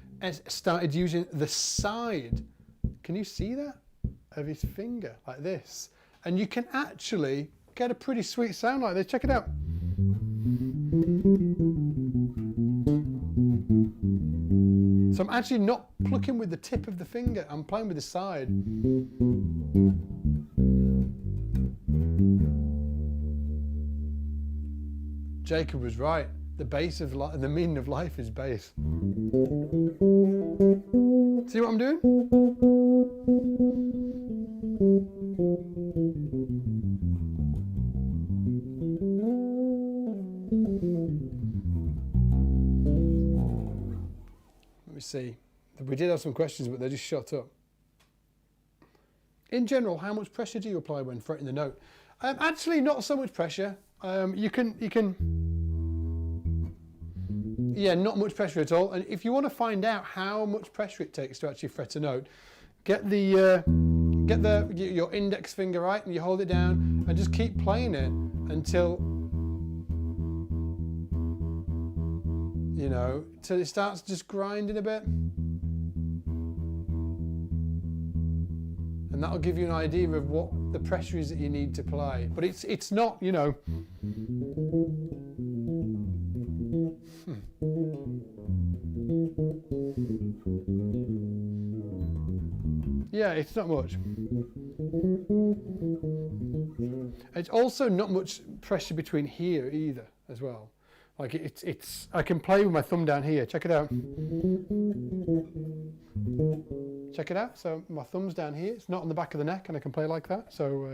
started using the side. Can you see that? Of his finger like this, and you can actually get a pretty sweet sound like this. Check it out. So I'm actually not plucking with the tip of the finger, I'm playing with the side. Jacob was right. The bass of the meaning of life is bass. See what I'm doing? Let me see. We did have some questions, but they just shut up. In general, how much pressure do you apply when fretting the note? Actually, not so much pressure. Yeah, not much pressure at all. And if you want to find out how much pressure it takes to actually fret a note, get your index finger right, and you hold it down and just keep playing it until, you know, till it starts just grinding a bit. And that'll give you an idea of what the pressure is that you need to play. But it's not, you know. Yeah, it's not much. It's also not much pressure between here either, as well. Like it's I can play with my thumb down here. Check it out. Check it out. So my thumb's down here. It's not on the back of the neck, and I can play like that. So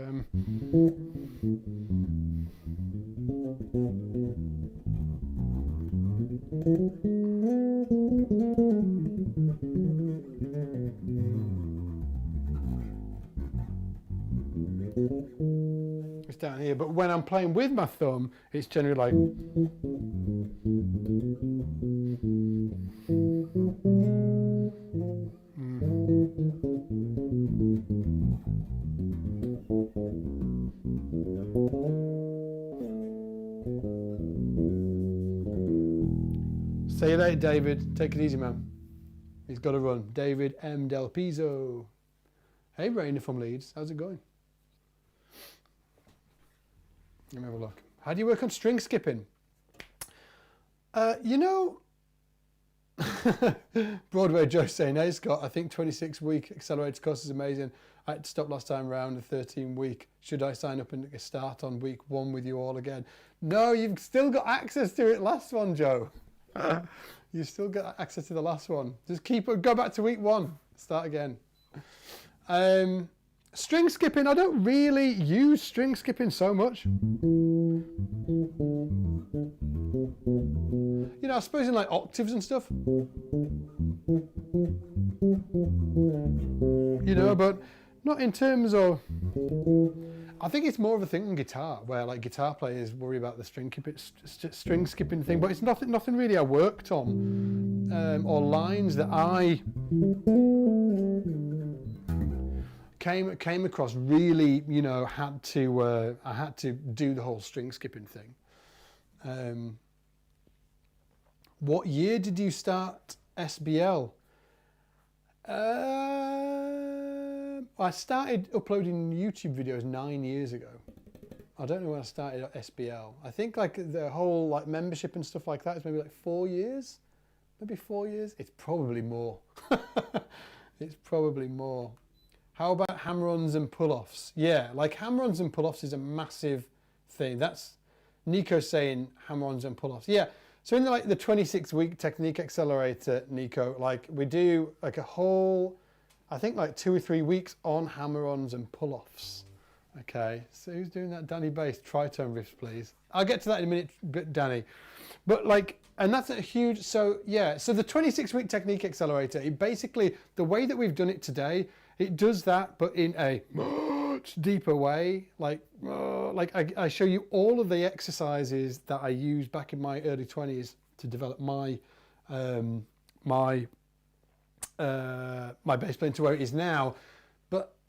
it's down here, but when I'm playing with my thumb, it's generally like. See you later, David. Take it easy, man. He's got to run. David M. Del Pizzo. Hey, Rainer from Leeds. How's it going? Let me have a look. How do you work on string skipping? You know, Broadway Joe saying, hey Scott, I think 26-week accelerated course is amazing. I had to stop last time around, the 13-week. Should I sign up and start on week 1 with you all again? No, you've still got access to it last one, Joe. You've still got access to the last one. Just go back to week 1. Start again. String skipping, I don't really use string skipping so much. You know, I suppose in like octaves and stuff. You know, but not in terms of... I think it's more of a thing on guitar, where like guitar players worry about the string skipping thing, but it's nothing really I worked on, or lines that I came across really, you know, I had to do the whole string skipping thing. What year did you start SBL? I started uploading YouTube videos 9 years ago. I don't know when I started at SBL. I think like the whole like membership and stuff like that is maybe like 4 years. Maybe 4 years. It's probably more. It's probably more. How about hammer-ons and pull-offs? Yeah, like hammer-ons and pull-offs is a massive thing. That's Nico saying hammer-ons and pull-offs. Yeah. So in the 26-week technique accelerator, Nico, like we do like a whole, I think like 2 or 3 weeks on hammer-ons and pull-offs. Okay, so who's doing that Danny bass tritone riffs, please? I'll get to that in a minute, Danny. But like, and that's a huge, so yeah, so the 26-week technique accelerator, it basically, the way that we've done it today, it does that, but in a much deeper way. Like I show you all of the exercises that I used back in my early 20s to develop my my bass playing to where it is now.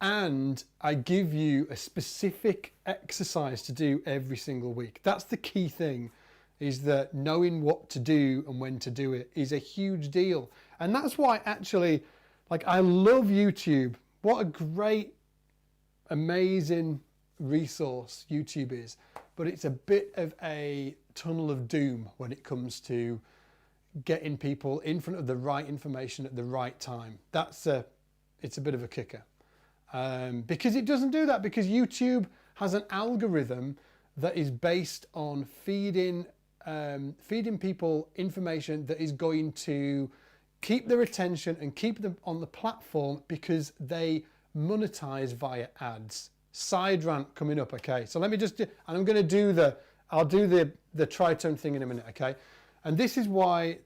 And I give you a specific exercise to do every single week. That's the key thing, is that knowing what to do and when to do it is a huge deal. And that's why actually, like, I love YouTube. What a great, amazing resource YouTube is. But it's a bit of a tunnel of doom when it comes to getting people in front of the right information at the right time. It's a bit of a kicker. Because it doesn't do that, because YouTube has an algorithm that is based on feeding people information that is going to keep their attention and keep them on the platform, because they monetize via ads. Side rant coming up, okay? So let me just do, and I'm going to I'll do the tritone thing in a minute, okay? And this is why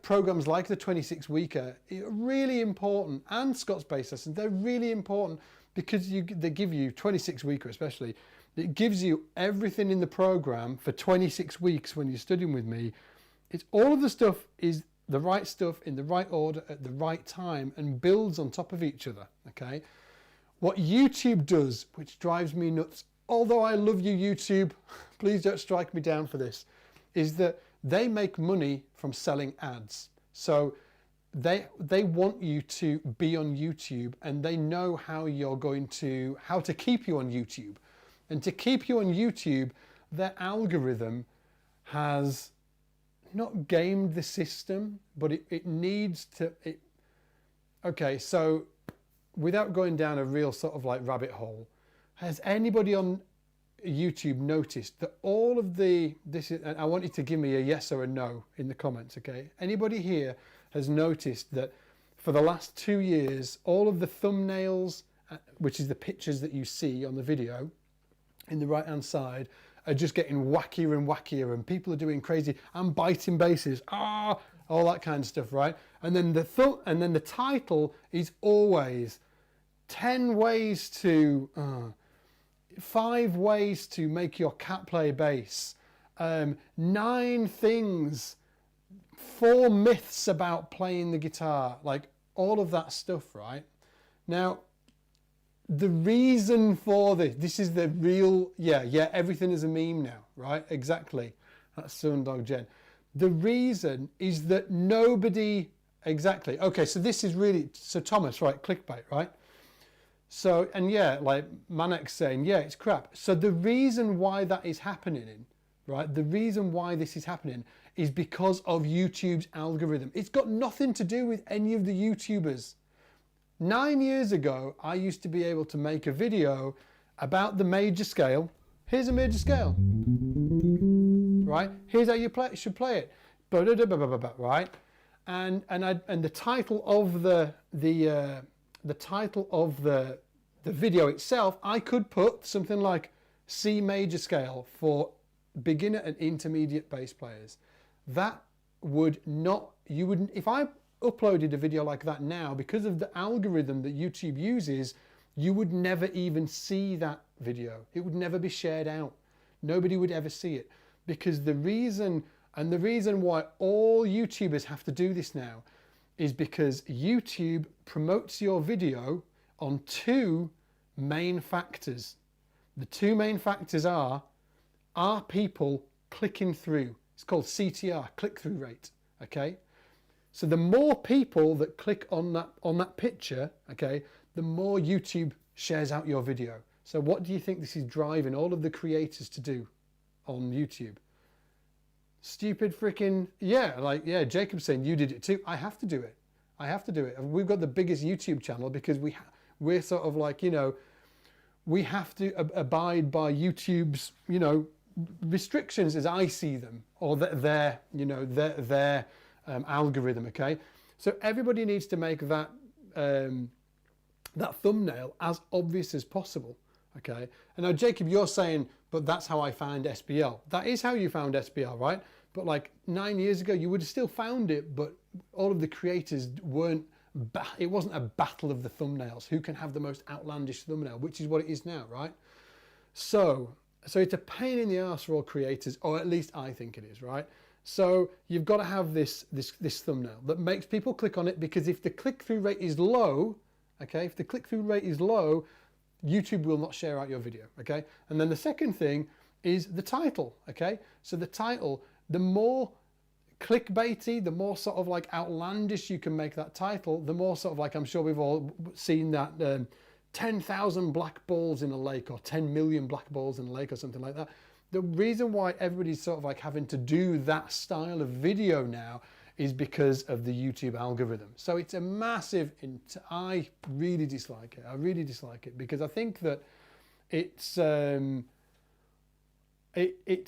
programs like the 26-weeker are really important, and Scott's bass lessons, they're really important, because they give you 26-weeker especially. It gives you everything in the program for 26 weeks when you're studying with me. It's all of the stuff is the right stuff in the right order at the right time and builds on top of each other, okay? What YouTube does, which drives me nuts, although I love you, YouTube, please don't strike me down for this, is that they make money from selling ads. So they want you to be on YouTube, and they know how to keep you on YouTube. And to keep you on YouTube, their algorithm has not gamed the system, but it needs to, okay, so without going down a real sort of like rabbit hole, has anybody on YouTube noticed that all of and I want you to give me a yes or a no in the comments, okay? Anybody here has noticed that for the last 2 years, all of the thumbnails, which is the pictures that you see on the video in the right hand side, are just getting wackier and wackier, and people are doing crazy and biting basses, all that kind of stuff, right? And then the title is always 10 ways to 5 ways to make your cat play bass, 9 things, 4 myths about playing the guitar, like all of that stuff, right? Now, the reason for this is the real, everything is a meme now, right? Exactly. That's Sundog Jen. The reason is that nobody, exactly. Okay, so this is really, so Thomas, right, clickbait, right? So, and yeah, like Manek's saying, yeah, it's crap. So the reason why that is happening, right? The reason why this is happening is because of YouTube's algorithm. It's got nothing to do with any of the YouTubers. 9 years ago, I used to be able to make a video about the major scale. Here's a major scale, right? Here's how you should play it, right? And the title of the title of the the video itself, I could put something like C major scale for beginner and intermediate bass players. That would not, you wouldn't, if I uploaded a video like that now, because of the algorithm that YouTube uses, you would never even see that video. It would never be shared out. Nobody would ever see it, because the reason why all YouTubers have to do this now is because YouTube promotes your video on two main factors. The two main factors are people clicking through? It's called CTR, click-through rate, okay? So the more people that click on that picture, okay, the more YouTube shares out your video. So what do you think this is driving all of the creators to do on YouTube? Stupid freaking, yeah, Jacob's saying you did it too. I have to do it. I have to do it. We've got the biggest YouTube channel because we're sort of like, you know, we have to abide by YouTube's, you know, restrictions as I see them, or their algorithm, okay? So everybody needs to make that that thumbnail as obvious as possible, okay? And now, Jacob, you're saying, but that's how I found SBL. That is how you found SBL, right? But like 9 years ago, you would have still found it, but all of the creators weren't, it wasn't a battle of the thumbnails. Who can have the most outlandish thumbnail, which is what it is now, right? So it's a pain in the arse for all creators, or at least I think it is, right? So you've got to have this thumbnail that makes people click on it, because if the click-through rate is low, okay, if the click-through rate is low, YouTube will not share out your video, okay? And then the second thing is the title, okay? So the title, the more clickbaity, the more sort of like outlandish you can make that title, the more sort of like, I'm sure we've all seen that 10,000 black balls in a lake, or 10 million black balls in a lake, or something like that. The reason why everybody's sort of like having to do that style of video now is because of the YouTube algorithm. So it's a massive, I really dislike it. I really dislike it, because I think that it's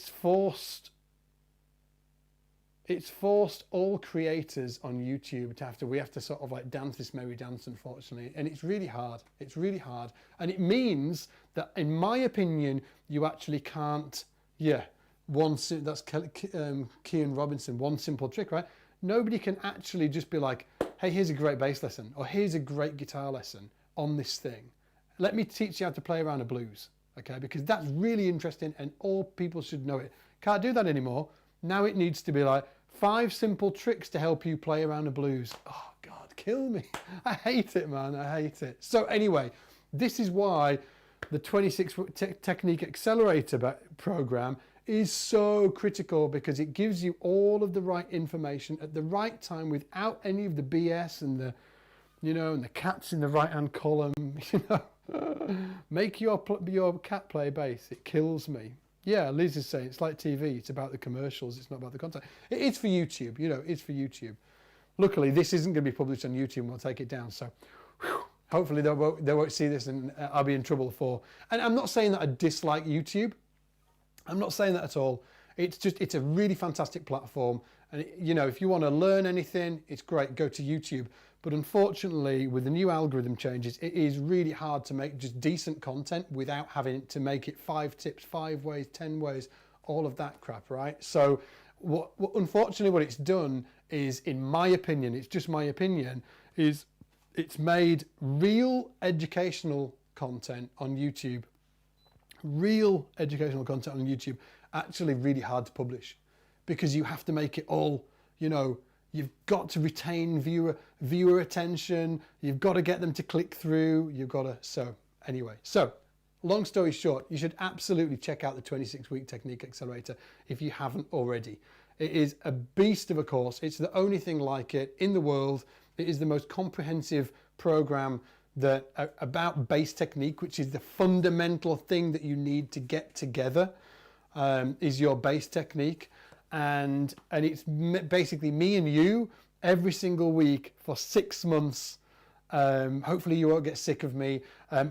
forced all creators on YouTube to we have to sort of like dance this merry dance, unfortunately, and it's really hard. It's really hard, and it means that, in my opinion, you actually can't. Yeah, that's Kean Robinson. One simple trick, right? Nobody can actually just be like, hey, here's a great bass lesson, or here's a great guitar lesson on this thing. Let me teach you how to play around a blues, okay? Because that's really interesting, and all people should know it. Can't do that anymore. Now it needs to be like 5 simple tricks to help you play around a blues. Oh God, kill me. I hate it, man. I hate it. So anyway, this is why the 26 Technique Accelerator program is so critical, because it gives you all of the right information at the right time without any of the BS and the, you know, and the cats in the right hand column, you know. Make your cat play bass. It kills me. Yeah, Liz is saying it's like TV. It's about the commercials. It's not about the content. It is for YouTube. You know, it's for YouTube. Luckily, this isn't going to be published on YouTube, and we'll take it down. So hopefully they won't see this, and I'll be in trouble for. And I'm not saying that I dislike YouTube. I'm not saying that at all. It's a really fantastic platform. And you know, if you want to learn anything, it's great. Go to YouTube. But unfortunately, with the new algorithm changes, it is really hard to make just decent content without having to make it 5 tips, 5 ways, 10 ways, all of that crap, right? So unfortunately, what it's done is, in my opinion, it's just my opinion, is it's made real educational content on YouTube, actually really hard to publish, because you have to make it all, you know, you've got to retain viewer attention, you've got to get them to click through, you've got to, so anyway. So long story short, you should absolutely check out the 26-week Technique Accelerator if you haven't already. It is a beast of a course. It's the only thing like it in the world. It is the most comprehensive program that about bass technique, which is the fundamental thing that you need to get together, is your bass technique. And it's basically me and you every single week for 6 months. Hopefully you won't get sick of me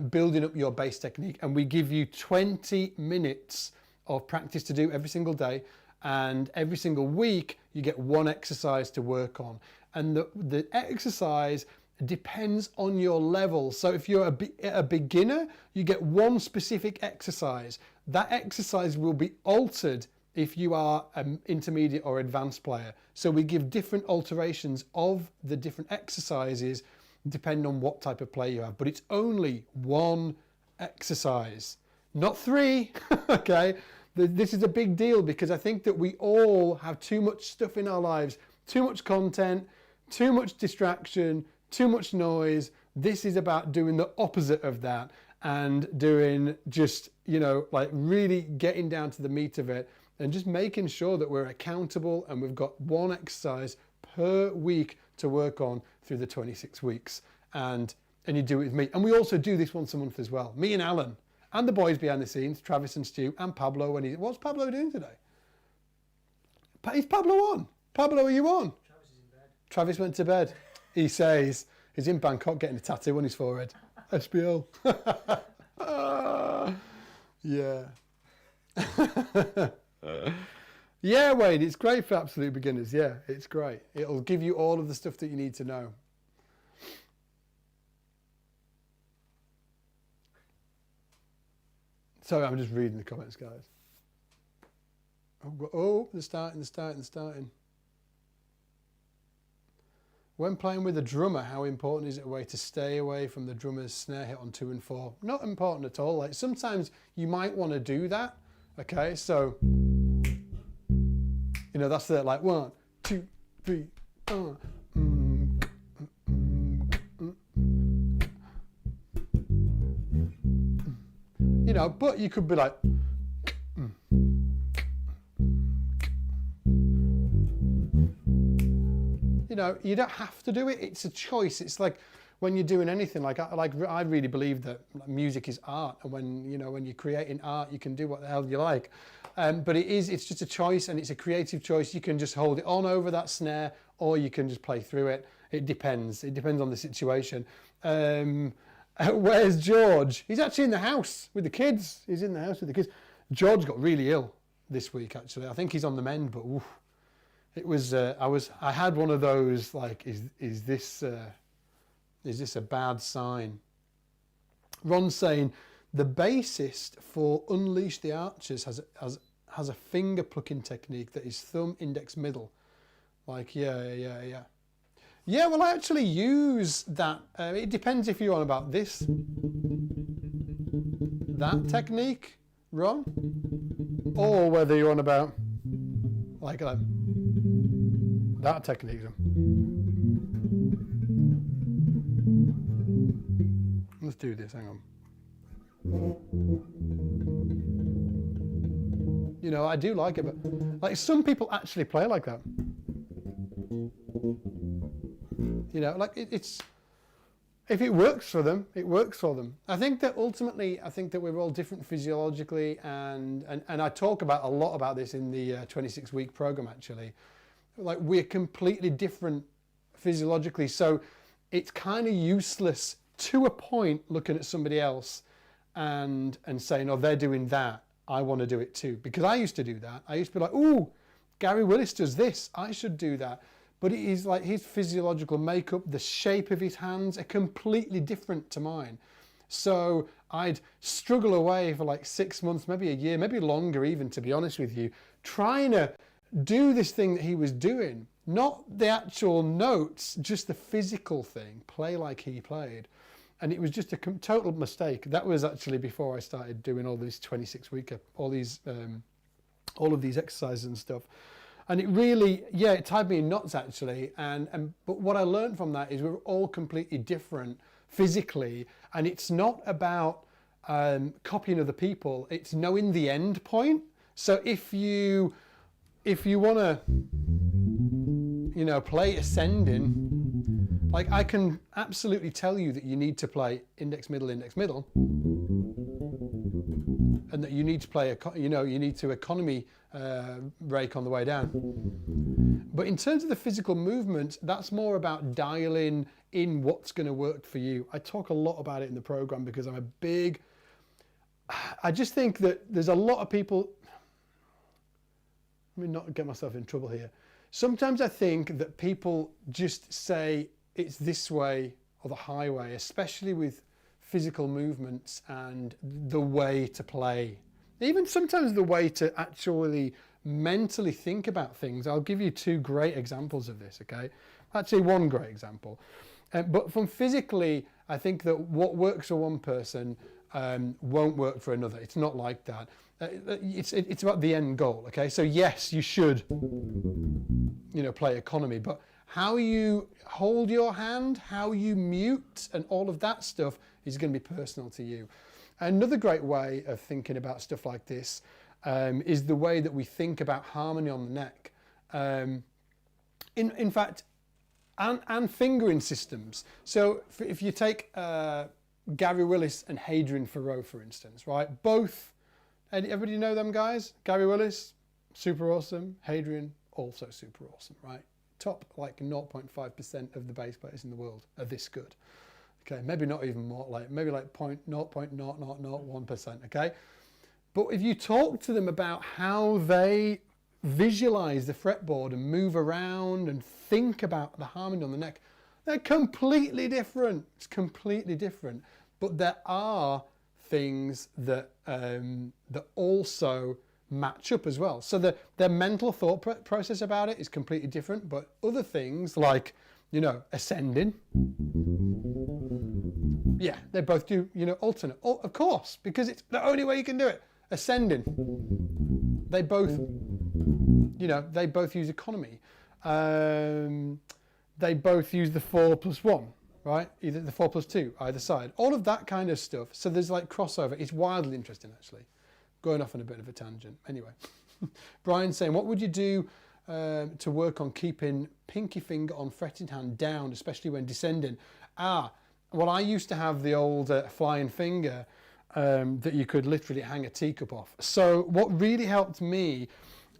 building up your bass technique. And we give you 20 minutes of practice to do every single day. And every single week you get one exercise to work on. And the exercise depends on your level. So if you're a beginner, you get one specific exercise. That exercise will be altered if you are an intermediate or advanced player. So we give different alterations of the different exercises depending on what type of player you have. But it's only one exercise, not three, okay? This is a big deal because I think that we all have too much stuff in our lives, too much content, too much distraction, too much noise. This is about doing the opposite of that and doing just, you know, like really getting down to the meat of it and just making sure that we're accountable and we've got one exercise per week to work on through the 26 weeks. And you do it with me. And we also do this once a month as well. Me and Alan and the boys behind the scenes, Travis and Stu and Pablo. What's Pablo doing today? Is Pablo on? Pablo, are you on? Travis is in bed. Travis went to bed. He says he's in Bangkok getting a tattoo on his forehead. SBL. Yeah. Yeah, Wayne, it's great for absolute beginners. Yeah, it's great. It'll give you all of the stuff that you need to know. Sorry, I'm just reading the comments, guys. Oh, they're starting. When playing with a drummer, how important is it a way to stay away from the drummer's snare hit on 2 and 4? Not important at all. Like sometimes you might want to do that. Okay, so you know that's the like 1, 2, 3. You know, but you could be like. You know, you don't have to do it. It's a choice. It's like when you're doing anything. I really believe that music is art, and when you're creating art, you can do what the hell you like. But it's just a choice, and it's a creative choice. You can just hold it on over that snare, or you can just play through it. It depends. It depends on the situation. Where's George? He's actually in the house with the kids. He's in the house with the kids. George got really ill this week. Actually, I think he's on the mend, but. Oof. It was. I had one of those. Like, is this a bad sign? Ron's saying the bassist for Unleash the Archers has a finger plucking technique that is thumb, index, middle. Like yeah. Well, I actually use that. It depends if you're on about that technique, Ron, or whether you're on about like that technique. Let's do this, hang on. You know, I do like it, but like some people actually play like that. You know, like it's if it works for them, it works for them. I think that ultimately, we're all different physiologically, and I talk about a lot about this in the 26-week program actually. Like we're completely different physiologically, so it's kind of useless to a point looking at somebody else and saying, oh, they're doing that, I want to do it too. Because I used to do that. I used to be like, ooh, Gary Willis does this, I should do that. But it is like his physiological makeup, the shape of his hands are completely different to mine. So I'd struggle away for like 6 months, maybe a year, maybe longer even, to be honest with you, trying to do this thing that he was doing. Not the actual notes, just the physical thing, play like he played. And it was just a total mistake. That was actually before I started doing all this 26-week, all of these exercises and stuff. And it really, it tied me in knots actually. But what I learned from that is we're all completely different physically, and it's not about copying other people. It's knowing the end point. So if you want to, play ascending, like I can absolutely tell you that you need to play index, middle, and that you need to play you need to economy rake on the way down. But in terms of the physical movement, that's more about dialing in what's going to work for you. I talk a lot about it in the program because I just think that there's a lot of people. Let me not get myself in trouble here. Sometimes I think that people just say it's this way or the highway, especially with physical movements and the way to play. Even sometimes the way to actually mentally think about things. I'll give you two great examples of this, okay? Actually, one great example. But from physically, I think that what works for one person won't work for another. It's not like that. It's about the end goal, okay? So yes, you should, play economy, but how you hold your hand, how you mute, and all of that stuff is going to be personal to you. Another great way of thinking about stuff like this is the way that we think about harmony on the neck. In fact, and fingering systems. So if you take Gary Willis and Hadrian Thoreau, for instance, right? Both, everybody know them guys? Gary Willis, super awesome. Hadrian, also super awesome, right? Top like 0.5% of the bass players in the world are this good. Okay, maybe not even more, maybe like 0.0001%, okay? But if you talk to them about how they visualize the fretboard and move around and think about the harmony on the neck, they're completely different. It's completely different. But there are things that that also match up as well. So their mental thought process about it is completely different, but other things like, ascending, yeah, they both do, alternate. Oh, of course, because it's the only way you can do it. Ascending, they both use economy. They both use the 4+1, right? Either the 4+2, either side. All of that kind of stuff. So there's like crossover. It's wildly interesting, actually. Going off on a bit of a tangent. Anyway, Brian's saying, what would you do to work on keeping pinky finger on fretting hand down, especially when descending? Well, I used to have the old flying finger that you could literally hang a teacup off. So what really helped me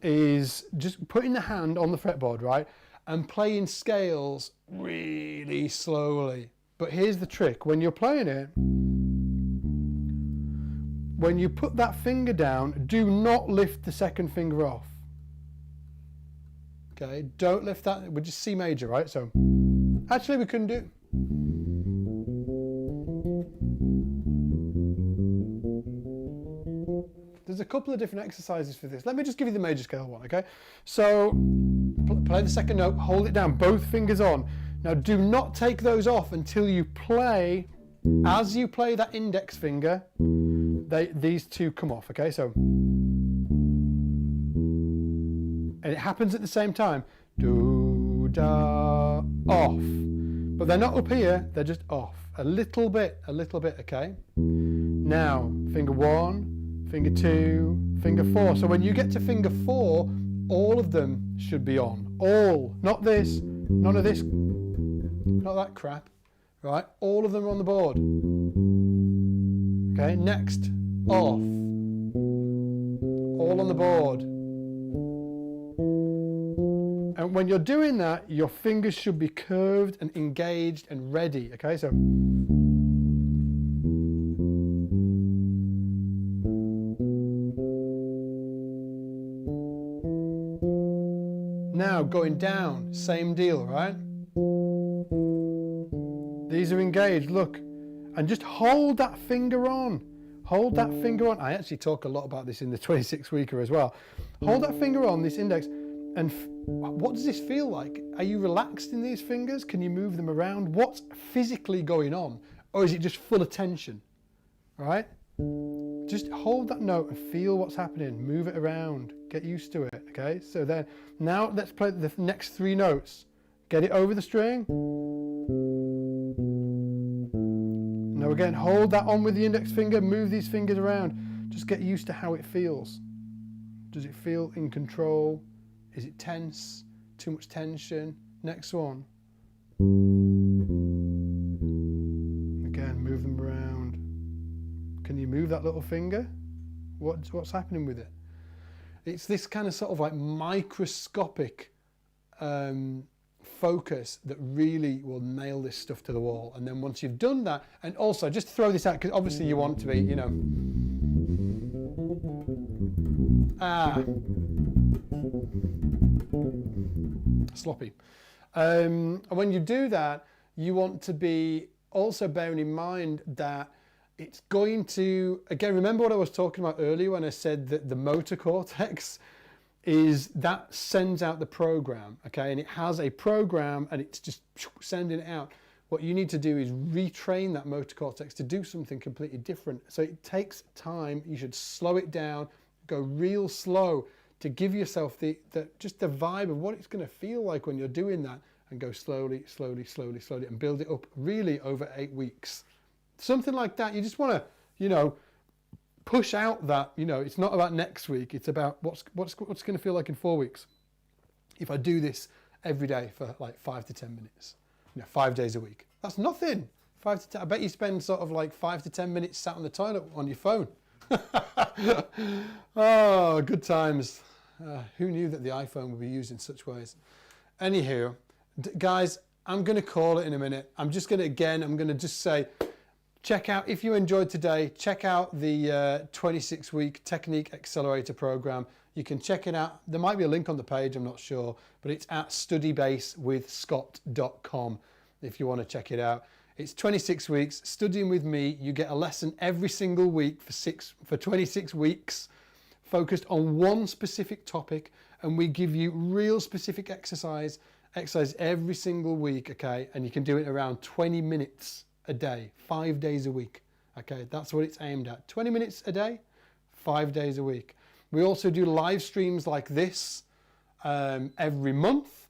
is just putting the hand on the fretboard, right, and playing scales really slowly. But here's the trick. When you're playing it, when you put that finger down, do not lift the second finger off. Okay, don't lift that. We're just C major, right? So actually we couldn't do. There's a couple of different exercises for this. Let me just give you the major scale one, okay? So play the second note, hold it down, both fingers on. Now do not take those off until you play, as you play that index finger, these two come off, okay? So, and it happens at the same time. Do, da, off. But they're not up here, they're just off. A little bit, okay? Now, finger 1, finger 2, finger 4. So when you get to finger 4, all of them should be on. All, not this, none of this, not that crap, right? All of them are on the board. Okay, next, off. All on the board. And when you're doing that, your fingers should be curved and engaged and ready, okay? So now going down, same deal, right? These are engaged, look. And just hold that finger on. Hold that finger on. I actually talk a lot about this in the 26 weeker as well. Hold that finger on, this index, and what does this feel like? Are you relaxed in these fingers? Can you move them around? What's physically going on? Or is it just full of tension? All right? Just hold that note and feel what's happening. Move it around. Get used to it, okay? So then, now let's play the next 3 notes. Get it over the string. Now again, hold that on with the index finger, move these fingers around. Just get used to how it feels. Does it feel in control? Is it tense? Too much tension? Next one. Again, move them around. Can you move that little finger? What's happening with it? It's this kind of sort of like microscopic focus that really will nail this stuff to the wall. And then once you've done that, and also just throw this out, because obviously you want to be, sloppy. And when you do that, you want to be also bearing in mind that it's going to, again, remember what I was talking about earlier when I said that the motor cortex is that sends out the program, okay? And it has a program and it's just sending it out. What you need to do is retrain that motor cortex to do something completely different. So it takes time. You should slow it down, go real slow to give yourself just the vibe of what it's going to feel like when you're doing that, and go slowly, slowly, slowly, slowly, and build it up really over 8 weeks. Something like that. You just want to, you know, push out that, you know, it's not about next week. It's about what's going to feel like in 4 weeks. If I do this every day for like 5 to 10 minutes, you know, 5 days a week, that's nothing. 5 to 10, I bet you spend sort of like 5 to 10 minutes sat on the toilet on your phone. Oh, good times. Who knew that the iPhone would be used in such ways? Anywho, guys, I'm going to call it in a minute. I'm just going to just say, check out, if you enjoyed today, check out the 26-week Technique Accelerator program. You can check it out. There might be a link on the page, I'm not sure, but it's at studybasewithscott.com if you want to check it out. It's 26 weeks, studying with me. You get a lesson every single week for 26 weeks, focused on one specific topic, and we give you real specific exercise every single week, okay? And you can do it around 20 minutes a day, 5 days a week, okay? That's what it's aimed at. 20 minutes a day, 5 days a week. We also do live streams like this every month,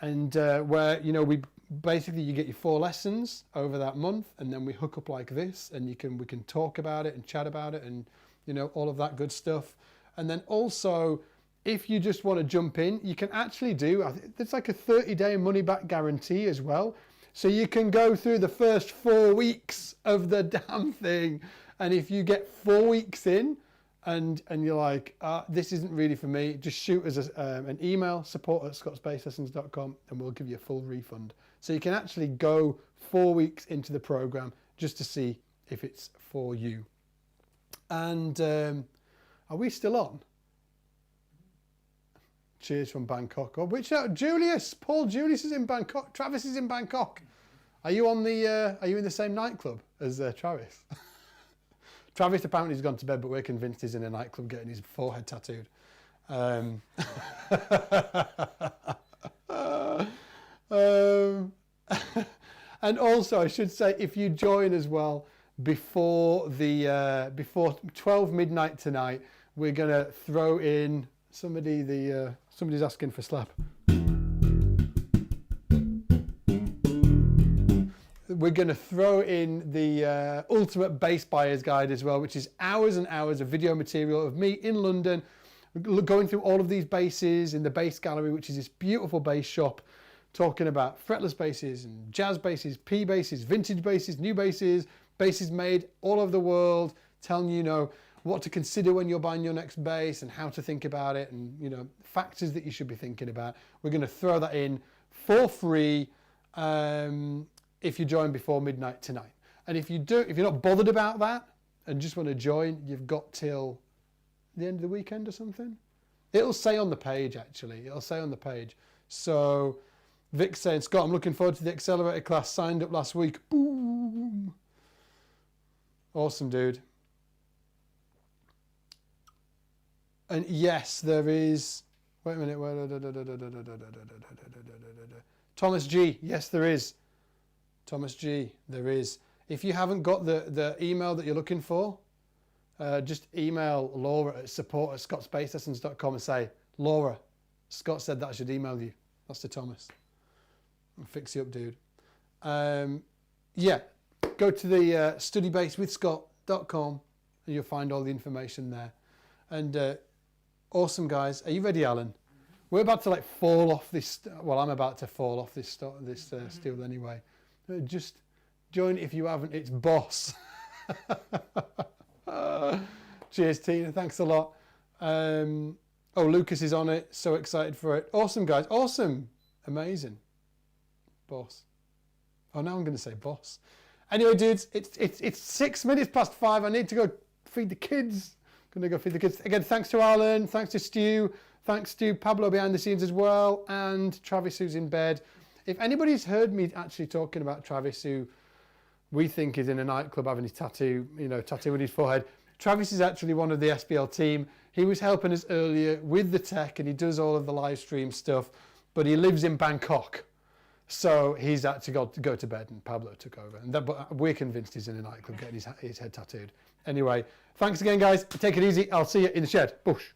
and where, you know, we basically, you get your 4 lessons over that month, and then we hook up like this, and we can talk about it and chat about it, and, you know, all of that good stuff. And then also, if you just want to jump in, you can actually do, I think there's like a 30-day money-back guarantee as well. So you can go through the first 4 weeks of the damn thing. And if you get 4 weeks in and you're like, this isn't really for me, just shoot us an email, support@scottsbaselessons.com, and we'll give you a full refund. So you can actually go 4 weeks into the program just to see if it's for you. And are we still on? Cheers from Bangkok. Oh, which Julius? Paul Julius is in Bangkok. Travis is in Bangkok. Are you on the? Are you in the same nightclub as Travis? Travis apparently has gone to bed, but we're convinced he's in a nightclub getting his forehead tattooed. And also, I should say, if you join as well before 12 midnight tonight, we're gonna throw in somebody's asking for slap. We're going to throw in the Ultimate Bass Buyer's Guide as well, which is hours and hours of video material of me in London, going through all of these basses in the Bass Gallery, which is this beautiful bass shop, talking about fretless basses and jazz basses, P basses, vintage basses, new basses, basses made all over the world, telling you, you know, what to consider when you're buying your next bass and how to think about it, and, you know, factors that you should be thinking about. We're going to throw that in for free if you join before midnight tonight. And if you're not bothered about that and just want to join, you've got till the end of the weekend or something. It'll say on the page, actually. It'll say on the page. So Vic's saying, Scott, I'm looking forward to the accelerator class. Signed up last week. Boom. Awesome, dude. And yes, there is, wait a minute, Thomas G, yes there is. Thomas G, there is. If you haven't got the email that you're looking for, just email Laura at support@scottsbaselessons.com and say, Laura, Scott said that I should email you. That's to Thomas. I'll fix you up, dude. Yeah, go to the studybasewithscott.com and you'll find all the information there. And awesome, guys. Are you ready, Alan? We're about to like fall off this. Well, I'm about to fall off this stool anyway. Just join if you haven't. It's boss. Cheers, Tina. Thanks a lot. Oh, Lucas is on it. So excited for it. Awesome, guys. Awesome. Amazing. Boss. Oh, now I'm going to say boss. Anyway, dudes, it's 6 minutes past 5. I need to go feed the kids. Gonna go feed the kids. Again, thanks to Alan, thanks to Stu, thanks to Pablo behind the scenes as well, and Travis who's in bed. If anybody's heard me actually talking about Travis, who we think is in a nightclub having his tattoo, tattoo on his forehead, Travis is actually one of the SPL team. He was helping us earlier with the tech, and he does all of the live stream stuff, but he lives in Bangkok. So he's had to go to bed, and Pablo took over. But we're convinced he's in a nightclub getting his head tattooed. Anyway, thanks again, guys. Take it easy. I'll see you in the shed. Bush.